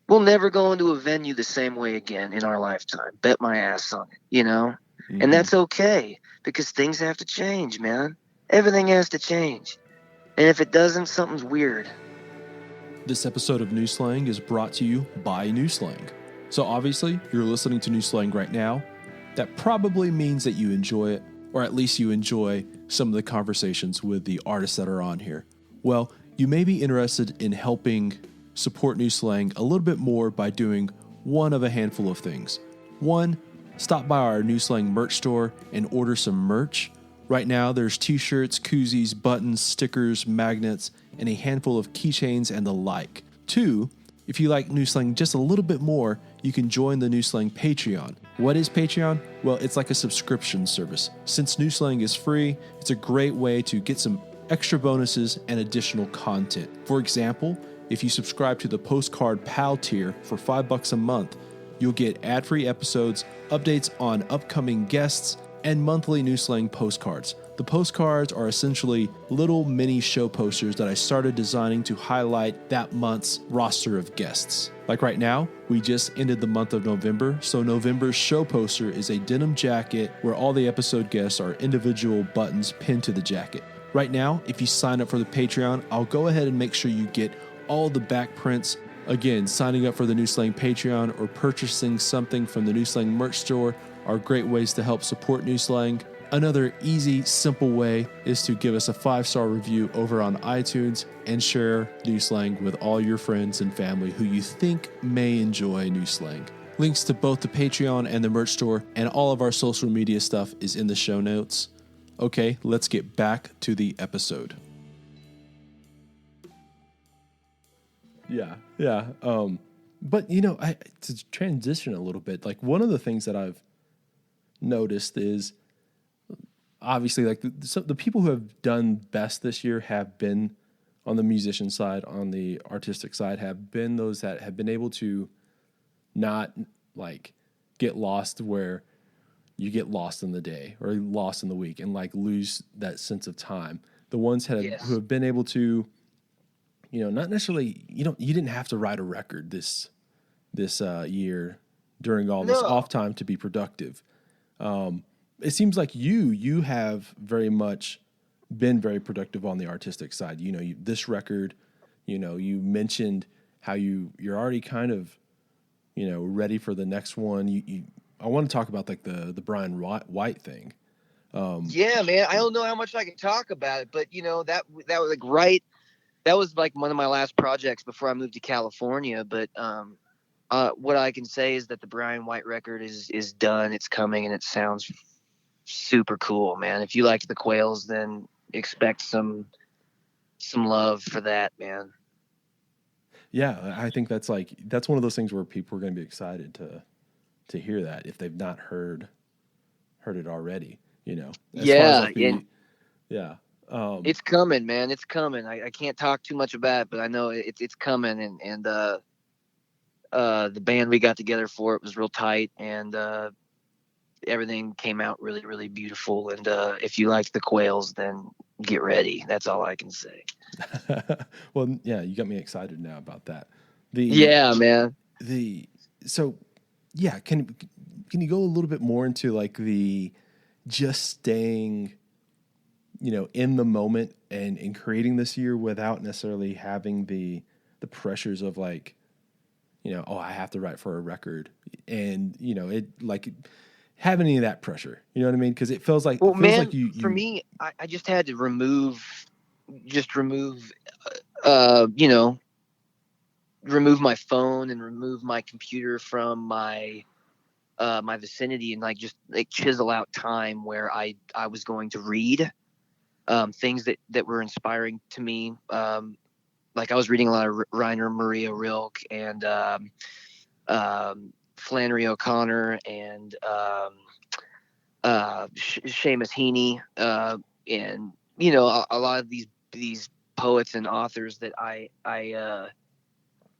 S2: We'll never go into a venue the same way again in our lifetime. Bet my ass on it, you know? Mm-hmm. And that's okay, because things have to change, man. Everything has to change. And if it doesn't, something's weird.
S1: This episode of New Slang is brought to you by New Slang. So obviously, you're listening to New Slang right now. That probably means that you enjoy it, or at least you enjoy some of the conversations with the artists that are on here. Well, you may be interested in helping support New Slang a little bit more by doing one of a handful of things. One, stop by our New Slang merch store and order some merch. Right now, there's t-shirts, koozies, buttons, stickers, magnets, and a handful of keychains and the like. Two, if you like New Slang just a little bit more, you can join the New Slang Patreon. What is Patreon? Well, it's like a subscription service. Since New Slang is free, it's a great way to get some extra bonuses and additional content. For example, if you subscribe to the Postcard Pal tier for $5 a month, you'll get ad-free episodes, updates on upcoming guests, and monthly New Slang postcards. The postcards are essentially little mini show posters that I started designing to highlight that month's roster of guests. Like right now, we just ended the month of November, so November's show poster is a denim jacket where all the episode guests are individual buttons pinned to the jacket. Right now, if you sign up for the Patreon, I'll go ahead and make sure you get all the back prints. Again, signing up for the New Slang Patreon or purchasing something from the New Slang merch store are great ways to help support New Slang. Another easy, simple way is to give us a 5-star review over on iTunes and share New Slang with all your friends and family who you think may enjoy New Slang. Links to both the Patreon and the merch store and all of our social media stuff is in the show notes. Okay, let's get back to the episode. Yeah. But to transition a little bit, like one of the things that I've noticed is obviously like the people who have done best this year have been on the musician side, on the artistic side, have been those that have been able to not like get lost where you get lost in the day or lost in the week and like lose that sense of time. The ones who have been able to, not necessarily, you didn't have to write a record this year during all this off time to be productive. It seems like you have very much been very productive on the artistic side. This record, you mentioned how you're already kind of, ready for the next one. I want to talk about like the Bryon White thing.
S2: Yeah, man. I don't know how much I can talk about it, but that was like right. That was like one of my last projects before I moved to California. But what I can say is that the Bryon White record is done. It's coming, and it sounds super cool, man. If you like the Quails, then expect some love for that, man.
S1: Yeah, I think that's one of those things where people are going to be excited to hear that if they've not heard it already.
S2: It's coming, man. It's coming. I can't talk too much about it, but I know it's coming, and the band we got together for it was real tight, and everything came out really, really beautiful. And if you like the Quails, then get ready. That's all I can say.
S1: Well, yeah, you got me excited now about that.
S2: Man.
S1: Can you go a little bit more into like the just staying, in the moment and creating this year without necessarily having the pressures of like, I have to write for a record and, it like have any of that pressure, you know what I mean? Cause it feels like,
S2: for me, I just had to remove my phone and remove my computer from my vicinity and like just like chisel out time where I was going to read things that were inspiring to me. Like I was reading a lot of Rainer Maria Rilke and Flannery O'Connor and Seamus Heaney and a lot of these poets and authors that I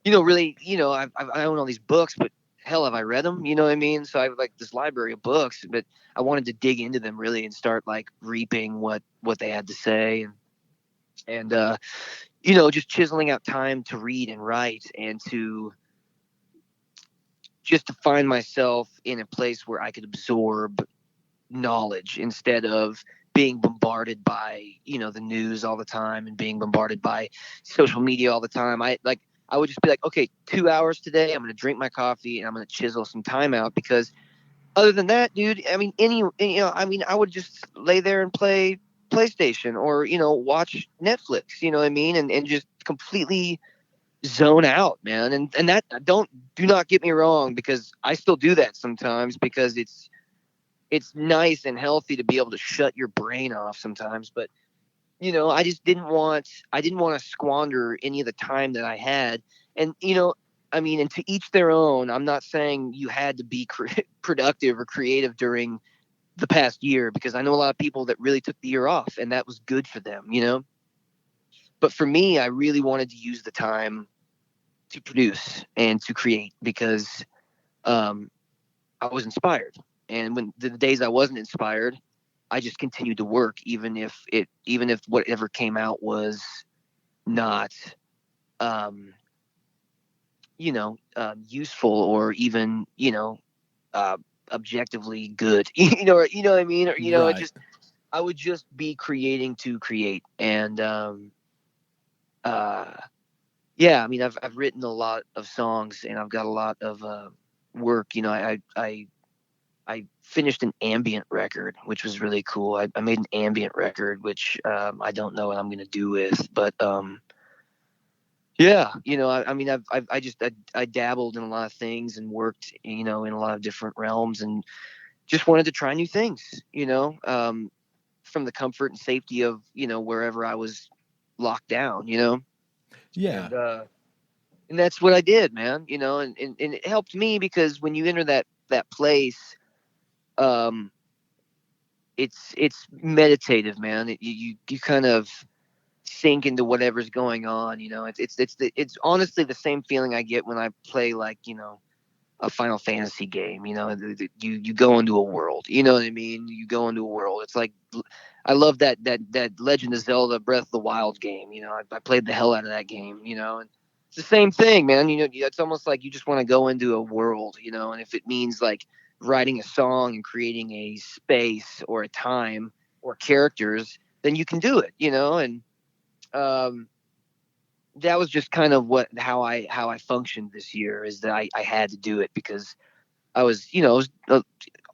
S2: really I own all these books, but hell, have I read them? You know what I mean? So I have like this library of books, but I wanted to dig into them really and start like reaping what they had to say and just chiseling out time to read and write and to find myself in a place where I could absorb knowledge instead of being bombarded by, the news all the time and being bombarded by social media all the time. I would just be like, okay, 2 hours today, I'm going to drink my coffee and I'm going to chisel some time out because other than that, dude, I mean, I would just lay there and play PlayStation or, watch Netflix, you know what I mean? And just completely zone out, man. And that do not get me wrong, because I still do that sometimes because it's nice and healthy to be able to shut your brain off sometimes. But, I just didn't want to squander any of the time that I had. And, and to each their own. I'm not saying you had to be productive or creative during the past year, because I know a lot of people that really took the year off and that was good for them, But for me, I really wanted to use the time to produce and to create because I was inspired. And when the days I wasn't inspired, I just continued to work, even if whatever came out was not, um, useful or even, uh, objectively good. You know what I mean? Or,
S1: Right.
S2: I would just be creating to create. And, uh, yeah, I mean, I've written a lot of songs and I've got a lot of, work. I finished an ambient record, which was really cool. I made an ambient record, which, I don't know what I'm going to do with, but, yeah, I mean, I dabbled in a lot of things and worked, in a lot of different realms, and just wanted to try new things, from the comfort and safety of, wherever I was locked down,
S1: Yeah.
S2: and that's what I did, man, and it helped me because when you enter that place, um, it's meditative, man. You kind of sink into whatever's going on, it's honestly the same feeling I get when I play, like, a Final Fantasy game. You go into a world. You know what I mean? You go into a world. It's like, I love that Legend of Zelda Breath of the Wild game. I played the hell out of that game. And it's the same thing, man. It's almost like you just want to go into a world. And if it means like writing a song and creating a space or a time or characters, then you can do it. And um, that was just kind of how I functioned this year, is that I had to do it because I was,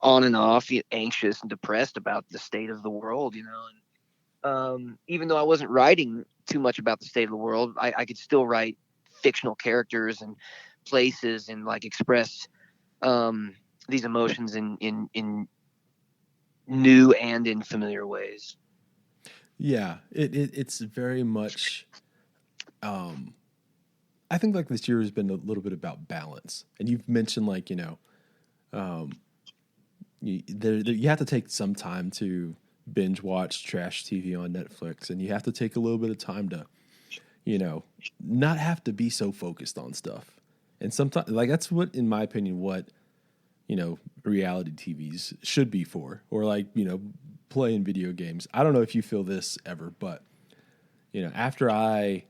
S2: on and off anxious and depressed about the state of the world, and even though I wasn't writing too much about the state of the world, I could still write fictional characters and places and like express, these emotions in new and in familiar ways.
S1: Yeah. It's very much. Um, I think like this year has been a little bit about balance, and you've mentioned like um, you have to take some time to binge watch trash TV on Netflix, and you have to take a little bit of time to you know not have to be so focused on stuff. And sometimes like that's what, in my opinion, what reality TVs should be for, or like playing video games. I don't know if you feel this ever, but after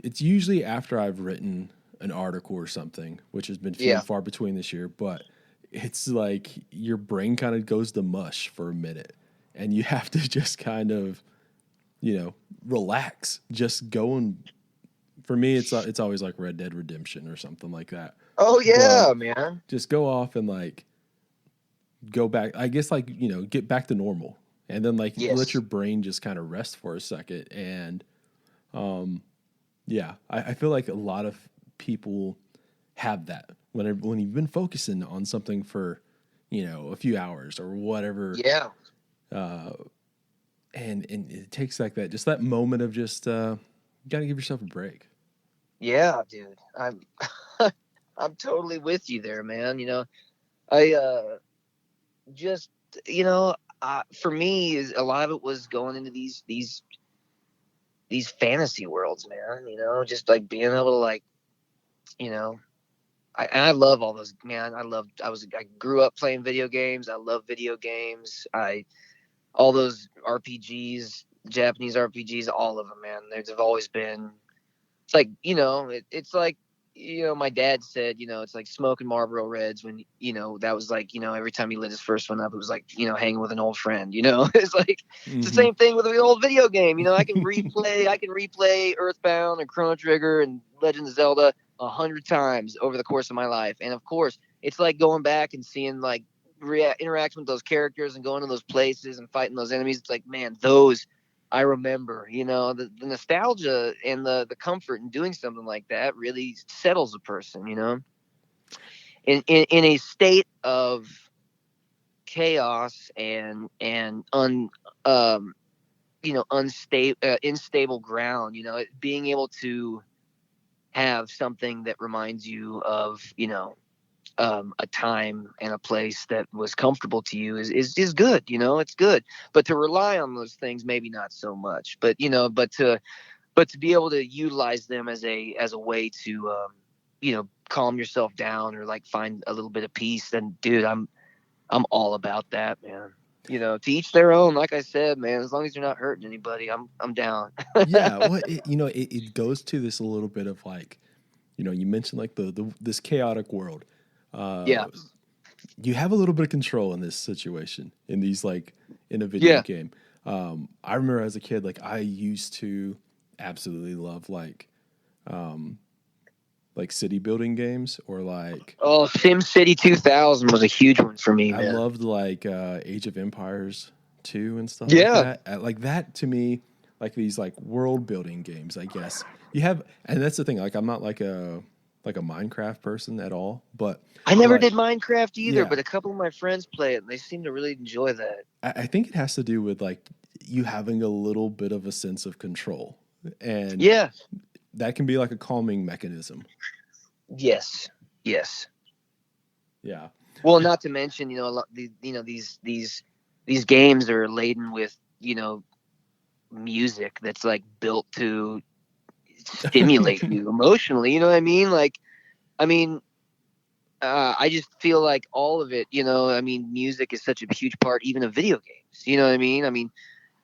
S1: it's usually after I've written an article or something, which has been few
S2: Yeah.
S1: and far between this year, but it's like your brain kind of goes to mush for a minute and you have to just kind of, relax. Just go and, for me, it's always like Red Dead Redemption or something like that.
S2: Oh
S1: But
S2: yeah, man.
S1: just go off and like go back, I guess, like, get back to normal, and then like let
S2: Yes.
S1: your brain just kind of rest for a second. And yeah, I feel like a lot of people have that when you've been focusing on something for, a few hours or whatever,
S2: Yeah.
S1: and it takes like that, just that moment of just you got to give yourself a break.
S2: Yeah, dude. I'm totally with you there, man. I just, you know, for me, is a lot of it was going into these fantasy worlds, man. Just like being able to, like, you know, I love all those, man. I grew up playing video games. I love video games. All those RPGs, Japanese RPGs, all of them, man. They've always been. It's like, it's like, my dad said, it's like smoking Marlboro Reds when, that was like, every time he lit his first one up, it was like, hanging with an old friend, it's like, it's the
S1: Mm-hmm.
S2: same thing with the old video game. I can replay Earthbound and Chrono Trigger and Legend of Zelda 100 times over the course of my life. And of course, it's like going back and seeing like interaction with those characters and going to those places and fighting those enemies. It's like, man, those I remember, the nostalgia and the comfort in doing something like that really settles a person, in a state of chaos and unstable, unstable ground, being able to have something that reminds you of, a time and a place that was comfortable to you is good. It's good, but to rely on those things, maybe not so much, but to be able to utilize them as a way to, calm yourself down or like find a little bit of peace, then dude, I'm all about that, man. To each their own. Like I said, man, as long as you're not hurting anybody, I'm down.
S1: Yeah, well, it goes to this a little bit of like, you mentioned like the this chaotic world.
S2: Yeah,
S1: You have a little bit of control in this situation, in these like in a video
S2: yeah.
S1: game. I remember as a kid, like I used to absolutely love like city building games, or like
S2: Oh, SimCity 2000 was a huge one for me,
S1: I
S2: man.
S1: loved like Age of Empires 2 and stuff like
S2: Yeah.
S1: that. Like that to me, like these like world building games, I guess. You have, and that's the thing, like I'm not like a Minecraft person at all, but
S2: I never
S1: like
S2: did Minecraft either,
S1: yeah,
S2: but a couple of my friends play it and they seem to really enjoy that.
S1: I think it has to do with like you having a little bit of a sense of control, and
S2: Yeah.
S1: that can be like a calming mechanism.
S2: Yes. Yes.
S1: Yeah.
S2: Well, not to mention, a lot these games are laden with, music that's like built to stimulate you emotionally. You know what I mean? Like, I mean, I just feel like all of it. I mean, music is such a huge part, even of video games. You know what I mean? I mean,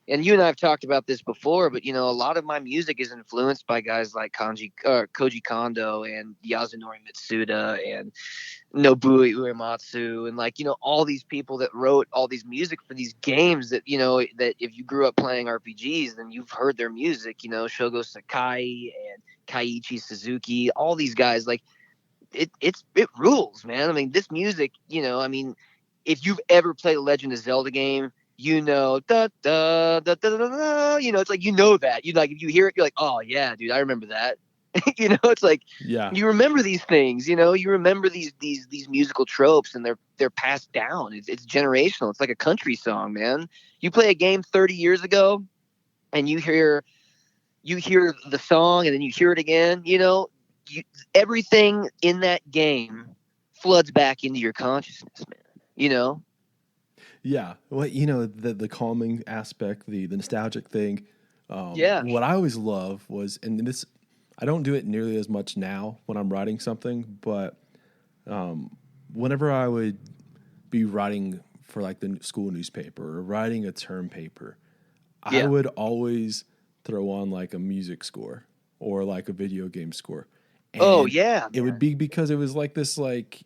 S2: and you and I have talked about this before, but a lot of my music is influenced by guys like Koji Kondo and Yasunori Mitsuda and Nobuo Uematsu, and like all these people that wrote all these music for these games that that if you grew up playing RPGs, then you've heard their music. Shogo Sakai and Kaiichi Suzuki, all these guys, like it rules, man. I mean, this music, I mean, if you've ever played a Legend of Zelda game, da da da da da da, it's like that. You like if you hear it, you're like, oh yeah, dude, I remember that. It's like
S1: Yeah.
S2: you remember these things. You remember these musical tropes, and they're passed down. It's generational. It's like a country song, man. You play a game 30 years ago, and you hear the song, and then you hear it again. Everything in that game floods back into your consciousness, man.
S1: Yeah. Well, the calming aspect, the nostalgic thing.
S2: Yeah.
S1: What I always love was, and this, I don't do it nearly as much now when I'm writing something, but whenever I would be writing for like the school newspaper or writing a term paper, I
S2: Yeah.
S1: would always throw on like a music score or like a video game score.
S2: Oh
S1: And
S2: yeah,
S1: it would
S2: man.
S1: be because it was like this, like,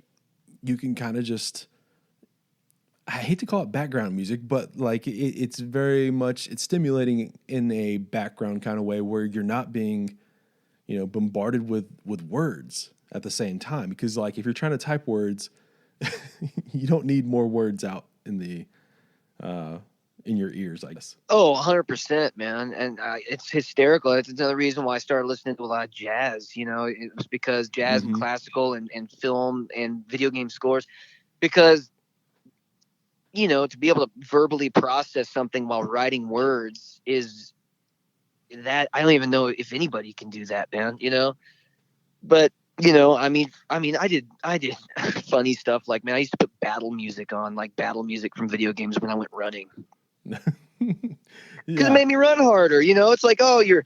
S1: you can kind of just, I hate to call it background music, but like it's very much, it's stimulating in a background kind of way where you're not being, bombarded with words at the same time. Because like if you're trying to type words, you don't need more words out in your ears, I guess.
S2: Oh, 100%, man. And it's hysterical. It's another reason why I started listening to a lot of jazz. It was because jazz and
S1: Mm-hmm.
S2: classical and film and video game scores, because to be able to verbally process something while writing words is that I don't even know if anybody can do that, man. But I mean, I did funny stuff, like, man, I used to put battle music on, like battle music from video games when I went running, because it
S1: Yeah.
S2: made me run harder. It's like, oh, you're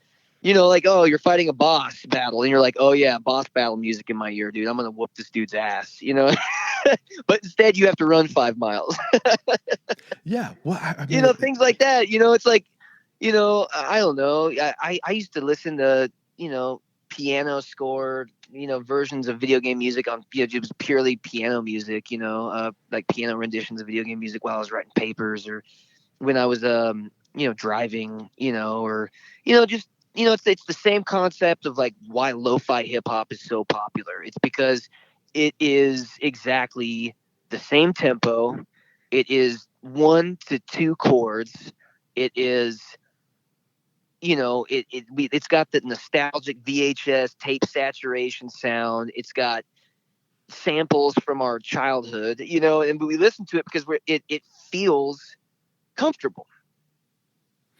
S2: fighting a boss battle, and you're like, oh yeah, boss battle music in my ear, dude. I'm gonna whoop this dude's ass. But instead, you have to run 5 miles.
S1: Yeah. Well, I mean,
S2: Things like that. It's like, I don't know. I used to listen to, piano score, versions of video game music on, just purely piano music, like piano renditions of video game music while I was writing papers, or when I was, driving, or, just, it's the same concept of like why lo-fi hip hop is so popular. It's because it is exactly the same tempo. It is 1 to 2 chords. It is, it's got the nostalgic VHS tape saturation sound. It's got samples from our childhood, and we listen to it because it feels comfortable.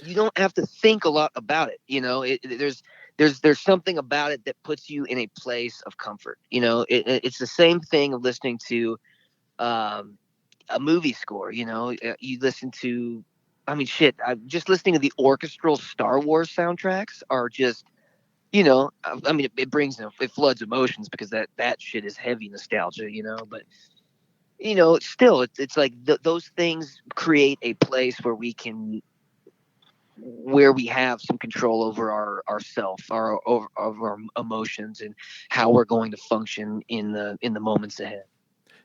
S2: You don't have to think a lot about it. There's something about it that puts you in a place of comfort. It's the same thing of listening to um, a movie score. You listen to, I mean, shit. I'm just listening to the orchestral Star Wars soundtracks are just, I mean, it floods emotions because that shit is heavy nostalgia. But still it's like those things create a place where we have some control over over our emotions and how we're going to function in the moments ahead.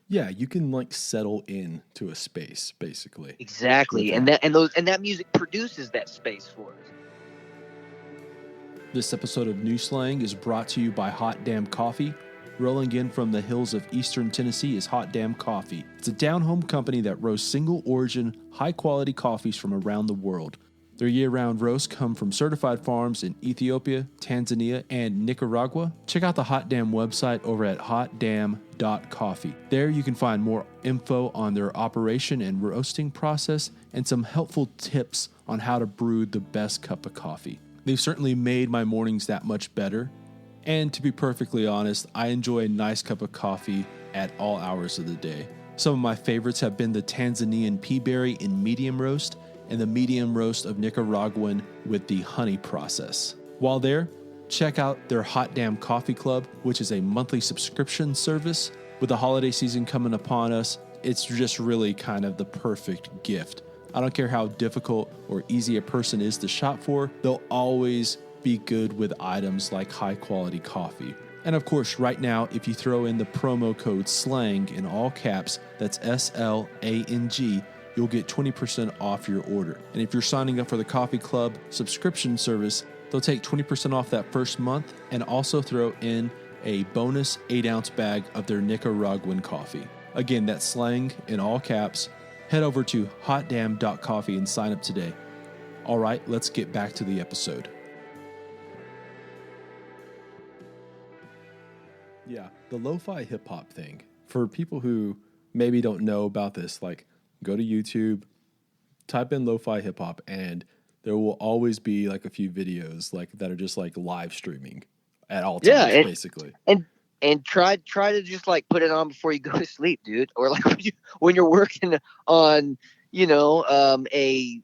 S1: Yeah, you can like settle in to a space basically with
S2: Exactly. And
S1: that.
S2: that music produces that space for us.
S1: This episode of New Slang is brought to you by Hot Damn Coffee. Rolling in from the hills of eastern Tennessee is Hot Damn Coffee. It's a down-home company that roasts single-origin, high-quality coffees from around the world. Their year-round roasts come from certified farms in Ethiopia, Tanzania, and Nicaragua. Check out the Hot Damn website over at hotdamn.coffee. There you can find more info on their operation and roasting process and some helpful tips on how to brew the best cup of coffee. They've certainly made my mornings that much better. And to be perfectly honest, I enjoy a nice cup of coffee at all hours of the day. Some of my favorites have been the Tanzanian pea berry in medium roast and the medium roast of Nicaraguan with the honey process. While there, check out their Hot Damn Coffee Club, which is a monthly subscription service. With the holiday season coming upon us, it's just really kind of the perfect gift. I don't care how difficult or easy a person is to shop for, they'll always be good with items like high quality coffee. And of course, right now, if you throw in the promo code SLANG in all caps, that's SLANG, you'll get 20% off your order. And if you're signing up for the Coffee Club subscription service, they'll take 20% off that first month and also throw in a bonus 8-ounce bag of their Nicaraguan coffee. Again, that's SLANG in all caps. Head over to hotdamn.coffee and sign up today. All right, let's get back to the episode. Yeah, the lo-fi hip-hop thing. For people who maybe don't know about this, like go to YouTube, type in lo-fi hip-hop, and there will always be like a few videos like that are just like live streaming at all times, basically.
S2: And try to just like put it on before you go to sleep, dude, or like when you're working on a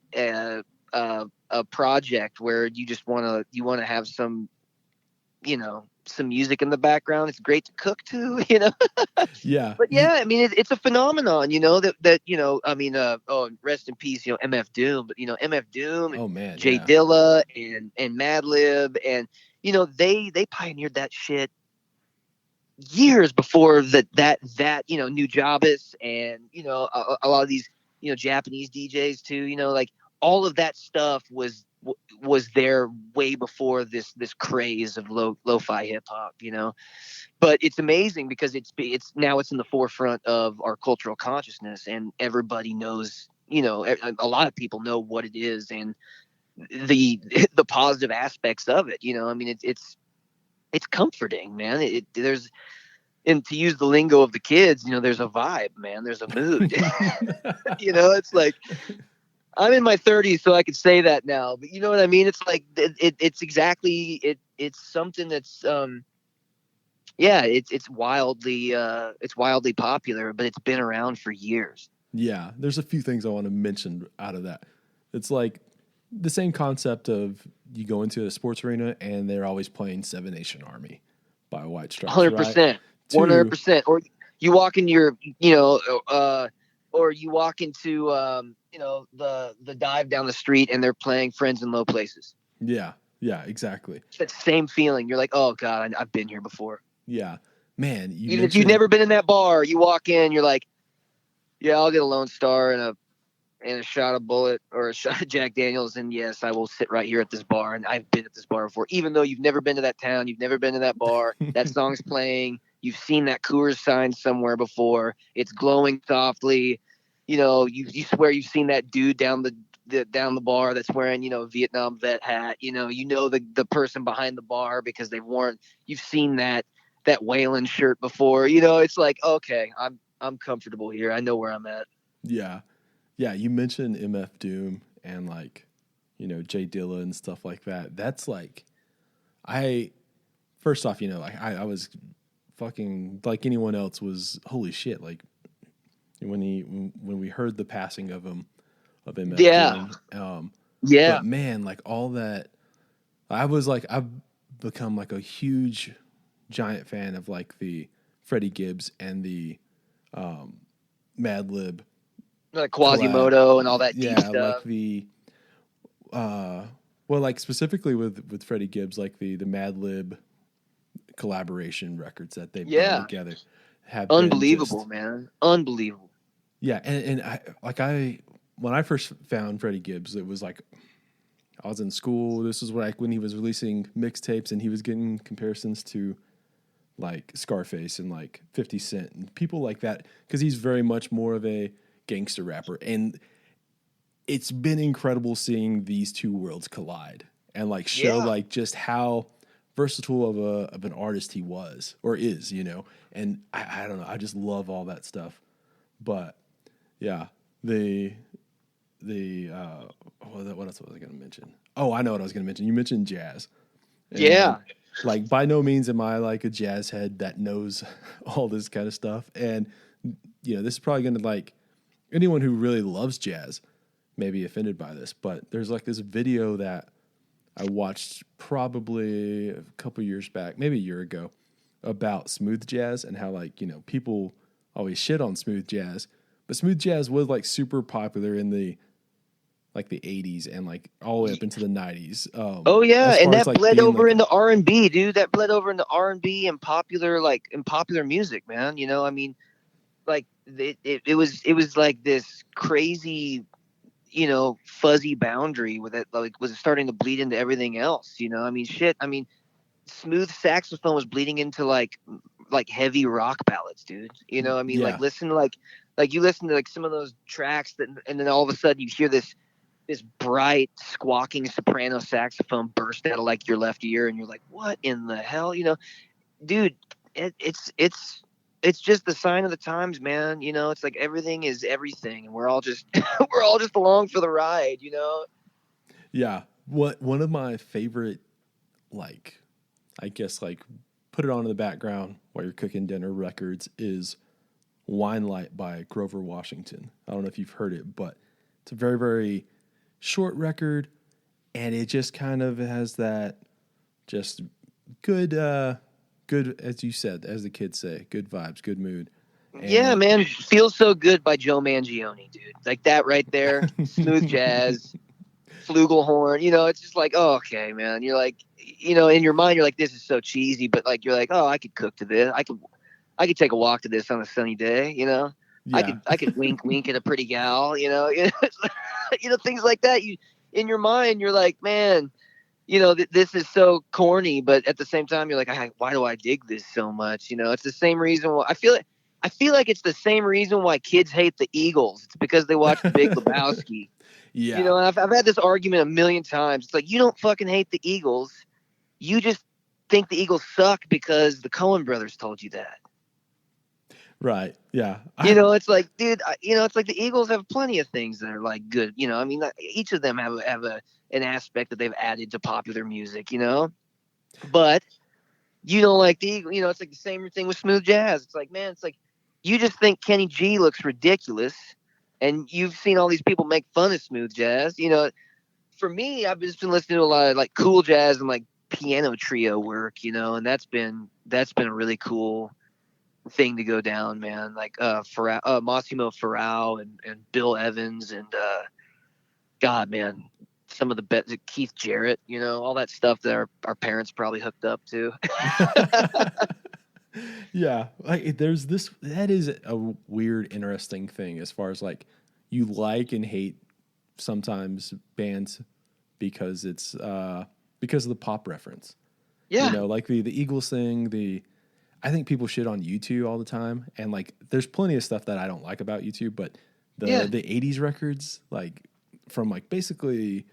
S2: project where you just want to have some some music in the background. It's great to cook to,
S1: Yeah.
S2: But yeah, I mean, it's a phenomenon, rest in peace, MF Doom, but MF Doom and
S1: Oh man,
S2: Jay
S1: yeah.
S2: Dilla and Madlib, and they pioneered that shit years before that New Jabez and a lot of these Japanese DJs too. Like all of that stuff was there way before this craze of lo-fi hip hop. But it's amazing because it's now it's in the forefront of our cultural consciousness, and everybody knows. A lot of people know what it is and the positive aspects of it. I mean, it's comforting, man. There's, and to use the lingo of the kids, there's a vibe, man. There's a mood. It's like I'm in my 30s, so I could say that now. But you know what I mean? It's like it's exactly it. It's something that's it's wildly popular, but it's been around for years.
S1: Yeah, there's a few things I want to mention out of that. It's like the same concept of you go into a sports arena and they're always playing Seven Nation Army by White Stripes,
S2: 100%, 100%. Or you walk in or you walk into the dive down the street and they're playing Friends in Low Places.
S1: Yeah, exactly.
S2: It's that same feeling. You're like, oh God, I've been here before.
S1: Yeah, man.
S2: Even if you've never been in that bar, you walk in, you're like, yeah, I'll get a Lone Star and a shot of Bullet or a shot of Jack Daniels, and yes, I will sit right here at this bar. And I've been at this bar before, even though you've never been to that town, you've never been to that bar. That song's playing. You've seen that Coors sign somewhere before. It's glowing softly. You swear you've seen that dude down the bar that's wearing a Vietnam vet hat. The person behind the bar because you've seen that Waylon shirt before. It's like, okay, I'm comfortable here. I know where I'm at.
S1: Yeah. Yeah, you mentioned MF Doom and like, Jay Dilla and stuff like that. That's like, first off, I was fucking like anyone else was holy shit. Like when we heard the passing of MF Doom.
S2: Yeah.
S1: But man, like all that, I've become like a huge giant fan of like the Freddie Gibbs and the Mad Lib
S2: like
S1: collab.
S2: Quasimodo and all that deep
S1: Yeah, like
S2: stuff.
S1: the well, like specifically with Freddie Gibbs, like the Mad Lib collaboration records that they've done
S2: Yeah,
S1: together have been
S2: unbelievable,
S1: just
S2: man, unbelievable.
S1: yeah. And I when I first found Freddie Gibbs, it was like I was in school. This was when he was releasing mixtapes and he was getting comparisons to like Scarface and like 50 Cent and people like that because he's very much more of a gangster rapper. And it's been incredible seeing these two worlds collide and like show
S2: Yeah,
S1: like just how versatile of an artist he was or is, And I don't know, I just love all that stuff. But yeah, the what else was I going to mention? Oh, I know what I was going to mention. You mentioned jazz, and
S2: yeah,
S1: like by no means am I like a jazz head that knows all this kind of stuff. And this is probably going to like anyone who really loves jazz may be offended by this, but there's like this video that I watched probably a couple years back, maybe a year ago, about smooth jazz and how like people always shit on smooth jazz, but smooth jazz was like super popular in the 80s and like all the way up into the 90s.
S2: oh yeah,
S1: As
S2: and
S1: far as
S2: that
S1: like
S2: bled
S1: being
S2: over
S1: like
S2: into R&B, dude. That bled over into R&B and popular music, man. I mean, like it was like this crazy, fuzzy boundary with it. Like, was it starting to bleed into everything else? I mean, shit. I mean, smooth saxophone was bleeding into like heavy rock ballads, dude. I mean, like
S1: yeah,
S2: listen to like you listen to like some of those tracks and then all of a sudden you hear this bright squawking soprano saxophone burst out of like your left ear and you're like, what in the hell? Dude, it's just the sign of the times, man. It's like everything is everything and we're all just we're all just along for the ride.
S1: yeah. What one of my favorite, like, I guess like put it on in the background while you're cooking dinner records is Wine Light by Grover Washington. I don't know if you've heard it, but it's a very, very short record, and it just kind of has that just good, good as you said, as the kids say, good vibes, good mood,
S2: Yeah,
S1: and
S2: man, feels so good by Joe Mangione, dude. Like that right there, smooth jazz, flugelhorn. It's just like, oh, okay, man. You're like, in your mind, you're like, this is so cheesy, but like, you're like, oh, I could cook to this. I could take a walk to this on a sunny day. I
S1: yeah,
S2: could wink at a pretty gal. Things like that. You in your mind, you're like, man, this is so corny, but at the same time, you're like, why do I dig this so much? It's the same reason why I feel like it's the same reason why kids hate the Eagles. It's because they watch The Big Lebowski.
S1: yeah,
S2: And I've had this argument a million times. It's like, you don't fucking hate the Eagles. You just think the Eagles suck because the Coen brothers told you that.
S1: right, yeah,
S2: It's like, dude, it's like the Eagles have plenty of things that are like good. I mean, each of them have an aspect that they've added to popular music. But you don't like the Eagles. It's like the same thing with smooth jazz. It's like, man, it's like you just think Kenny G looks ridiculous, and you've seen all these people make fun of smooth jazz. For me, I've just been listening to a lot of like cool jazz and like piano trio work. And that's been a really cool thing to go down, man. Like Massimo Ferrao and Bill Evans and God, man, some of the best, Keith Jarrett, all that stuff that our parents probably hooked up to.
S1: yeah. Like there's this that is a weird, interesting thing as far as like you like and hate sometimes bands because it's because of the pop reference.
S2: Yeah,
S1: Like the Eagles thing, I think people shit on U2 all the time, and like there's plenty of stuff that I don't like about U2, but
S2: yeah.
S1: the '80s records, like from like basically, you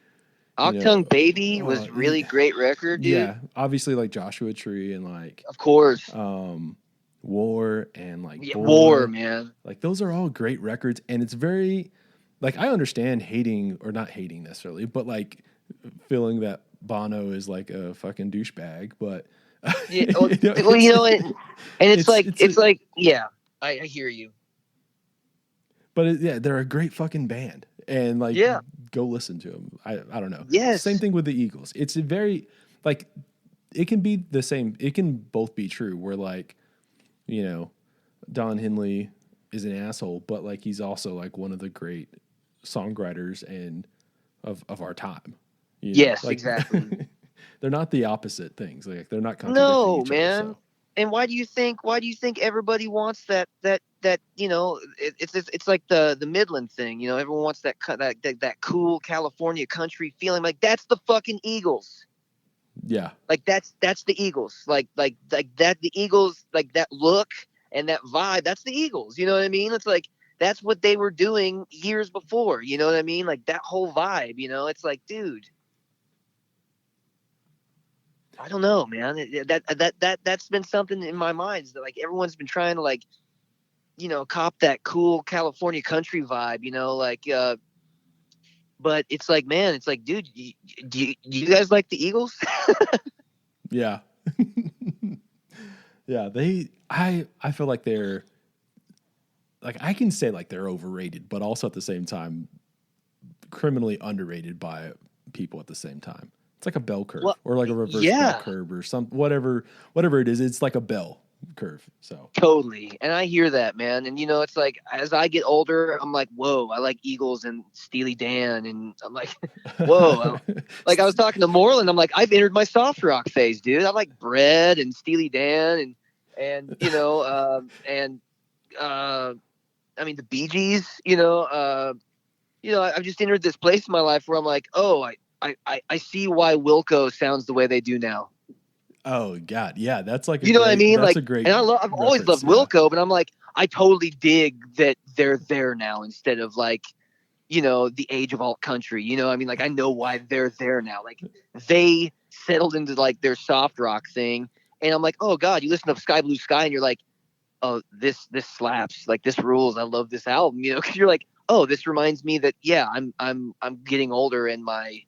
S1: know,
S2: Octung Baby was really great record, dude.
S1: yeah, obviously like Joshua Tree and like
S2: Of course.
S1: War and like
S2: Yeah, War,
S1: Boy,
S2: man.
S1: like those are all great records, and it's very like I understand hating or not hating necessarily, but like feeling that Bono is like a fucking douchebag, but
S2: Yeah, and it's like
S1: it's
S2: like yeah, I hear you.
S1: but yeah, they're a great fucking band, and like
S2: Yeah.
S1: go listen to them. I don't know. Same
S2: Yes.
S1: thing with the Eagles. It's a very like it can be the same. It can both be true. Where like Don Henley is an asshole, but like he's also like one of the great songwriters and of our time. You know?
S2: Yes,
S1: Like,
S2: exactly.
S1: they're not the opposite things. Like they're not contradicting
S2: No,
S1: each other.
S2: man.
S1: So
S2: And why do you think everybody wants that it's like the Midland thing, everyone wants that cool California country feeling, like that's the fucking Eagles.
S1: yeah,
S2: Like that's the Eagles. Like that, the Eagles, like that look and that vibe, that's the Eagles. You know what I mean? It's like that's what they were doing years before, you know what I mean? Like that whole vibe, it's like, dude, I don't know, man. That's been something in my mind, is that like everyone's been trying to like, cop that cool California country vibe, but it's like, man, it's like, dude, do you guys like the Eagles?
S1: yeah, yeah. I feel like they're like, I can say like they're overrated, but also at the same time criminally underrated by people at the same time. It's like a bell curve,
S2: Well,
S1: or like a reverse bell
S2: yeah.
S1: curve, or whatever it is. It's like a bell curve. So
S2: Totally. And I hear that, man. And it's like as I get older, I'm like, whoa, I like Eagles and Steely Dan. And I'm like, whoa. Like I was talking to Moreland, I'm like, I've entered my soft rock phase, dude. I like Bread and Steely Dan and I mean the Bee Gees, I've just entered this place in my life where I'm like, oh, I see why Wilco sounds the way they do now.
S1: oh God, yeah, that's like
S2: You know what I mean?
S1: that's
S2: Like,
S1: a great
S2: and I've always
S1: reference.
S2: loved
S1: Yeah.
S2: Wilco, but I'm like, I totally dig that they're there now instead of like, the age of alt country. You know, I mean, like I know why they're there now. Like they settled into like their soft rock thing, and I'm like, oh God, you listen to Sky Blue Sky, and you're like, oh, this slaps. Like this rules. I love this album. Because you're like, oh, this reminds me that yeah, I'm getting older, and my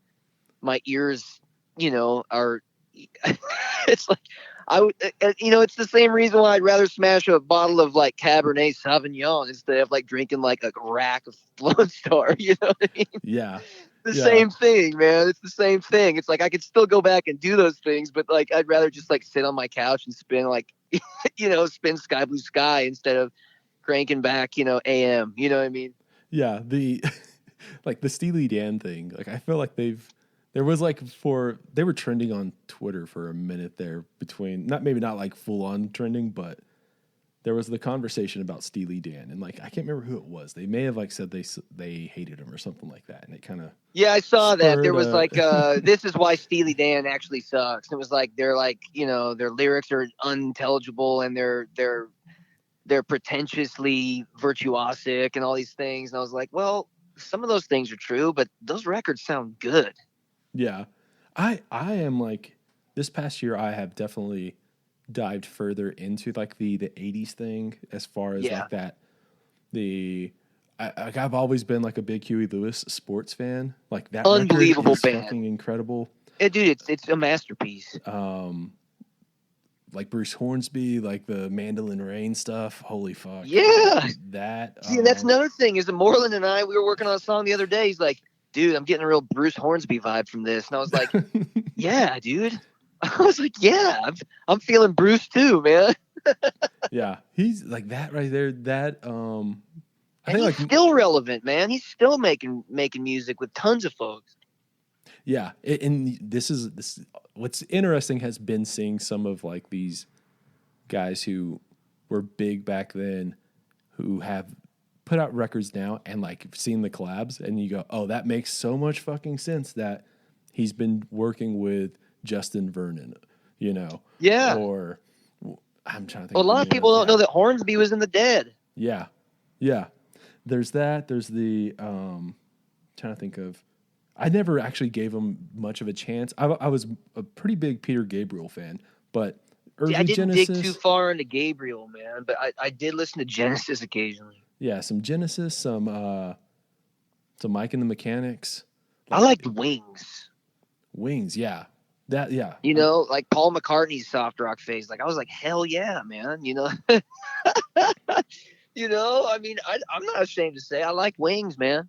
S2: ears, are. It's like I would, it's the same reason why I'd rather smash a bottle of like Cabernet Sauvignon instead of like drinking like a rack of Lone Star. You know what I mean?
S1: Yeah.
S2: The
S1: Yeah.
S2: same thing, man. It's the same thing. It's like I could still go back and do those things, but like I'd rather just like sit on my couch and spin like, spin Sky Blue Sky instead of cranking back, AM. You know what I mean?
S1: Yeah. The like the Steely Dan thing. Like I feel like they were trending on Twitter for a minute there, between not like full on trending, but there was the conversation about Steely Dan, and like I can't remember who it was. They may have like said they hated him or something like that, and it kind of
S2: I saw that. There was like this is why Steely Dan actually sucks. It was like they're like their lyrics are unintelligible and they're pretentiously virtuosic and all these things. And I was like, well, some of those things are true, but those records sound good.
S1: Yeah. I am like, this past year I have definitely dived further into like the 80s thing, as far as like that I've always been like a big Huey Lewis sports fan. Like that
S2: unbelievable
S1: record is
S2: band.
S1: fucking incredible.
S2: Yeah, dude, it's a masterpiece.
S1: Like Bruce Hornsby, like the Mandolin Rain stuff. Holy fuck.
S2: Yeah.
S1: That
S2: See, that's another thing is that Moreland and I, we were working on a song the other day. He's like, dude, I'm getting a real Bruce Hornsby vibe from this. And I was like, yeah, dude. I was like, yeah, I'm feeling Bruce too, man.
S1: Yeah, he's like that right there. That I
S2: and
S1: think
S2: he's
S1: like
S2: still relevant, man. He's still making music with tons of folks.
S1: yeah, and this what's interesting has been seeing some of like these guys who were big back then, who have put out records now, and like seeing the collabs, and you go, oh, that makes so much fucking sense that he's been working with Justin Vernon,
S2: Yeah.
S1: or I'm trying to think.
S2: Well, a lot of people don't know that Hornsby was in the Dead.
S1: Yeah, yeah. There's that. There's the trying to think of. I never actually gave him much of a chance. I was a pretty big Peter Gabriel fan, but early
S2: I didn't
S1: Genesis,
S2: dig too far into Gabriel, man, but I did listen to Genesis occasionally.
S1: Yeah, some Genesis, some Mike and the Mechanics.
S2: I liked Wings.
S1: Wings, yeah. That, yeah.
S2: Like Paul McCartney's soft rock phase. Like I was like, hell yeah, man. I mean, I'm not ashamed to say I like Wings, man.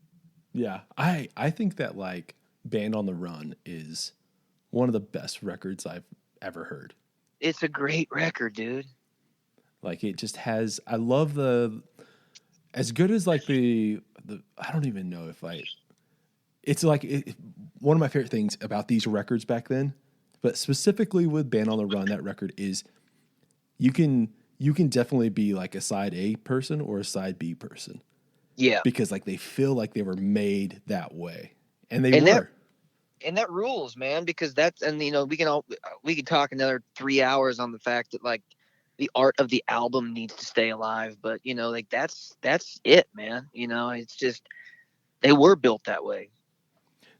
S1: Yeah, I think that like Band on the Run is one of the best records I've ever heard.
S2: It's a great record, dude.
S1: Like it just has. I love the as good as like the I don't even know if it's like one of my favorite things about these records back then, but specifically with Band on the Run, that record is you can definitely be like a side A person or a side B person.
S2: Yeah.
S1: Because like they feel like they were made that way. And they were.
S2: That rules, man, because that's, and you know, we could talk another 3 hours on the fact that like the art of the album needs to stay alive, but you know, like that's it, man. You know, it's just, they were built that way.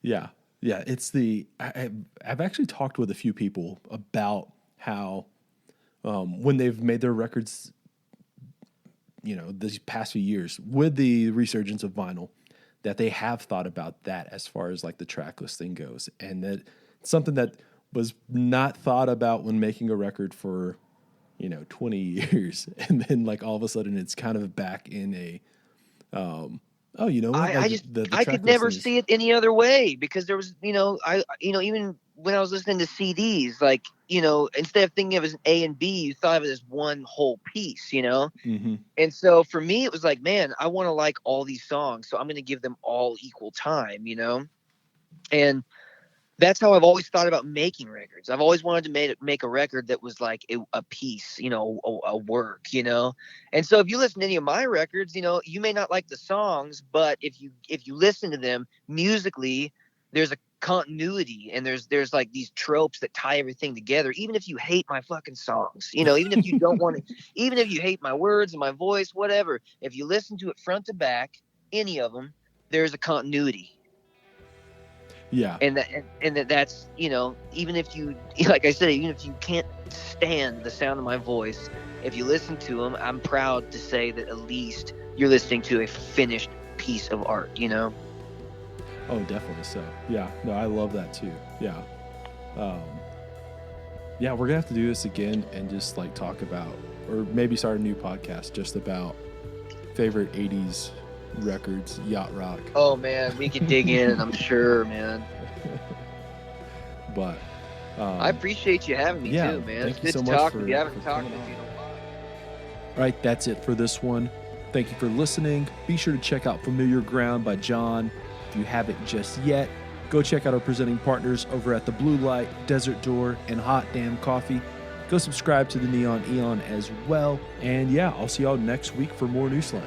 S1: Yeah. Yeah. It's I've actually talked with a few people about how, when they've made their records, you know, these past few years with the resurgence of vinyl, that they have thought about that as far as like the track listing goes. And that something that was not thought about when making a record for, you know, 20 years. And then like all of a sudden it's kind of back in a, you know,
S2: I could never see it any other way, because there was, you know, even when I was listening to CDs, like, you know, instead of thinking of it as an A and B, you thought of it as one whole piece, you know?
S1: Mm-hmm.
S2: And so for me, it was like, man, I want to like all these songs, so I'm going to give them all equal time, you know? And that's how I've always thought about making records. I've always wanted to make a record that was like a piece, you know, a work, you know? And so if you listen to any of my records, you know, you may not like the songs, but if you listen to them musically, there's a continuity, and there's like these tropes that tie everything together. Even if you hate my fucking songs, you know, even if you don't want to, even if you hate my words and my voice, whatever, if you listen to it front to back, any of them, there's a continuity.
S1: Yeah.
S2: And that's, you know, even if you, like I said, even if you can't stand the sound of my voice, if you listen to them, I'm proud to say that at least you're listening to a finished piece of art, you know?
S1: Oh, definitely so. Yeah. No, I love that too. Yeah. Yeah, we're gonna have to do this again and just like talk about, or maybe start a new podcast just about favorite 80s records, yacht rock.
S2: Oh man, we could dig in, I'm sure, man.
S1: But
S2: I appreciate you having me too, man. It's good to talk with you. I haven't talked with you in a while.
S1: All right, that's it for this one. Thank you for listening. Be sure to check out Familiar Ground by John. If you haven't just yet, go check out our presenting partners over at the Blue Light, Desert Door, and Hot Damn Coffee. Go subscribe to the Neon Eon as well. And yeah, I'll see y'all next week for more New Slang.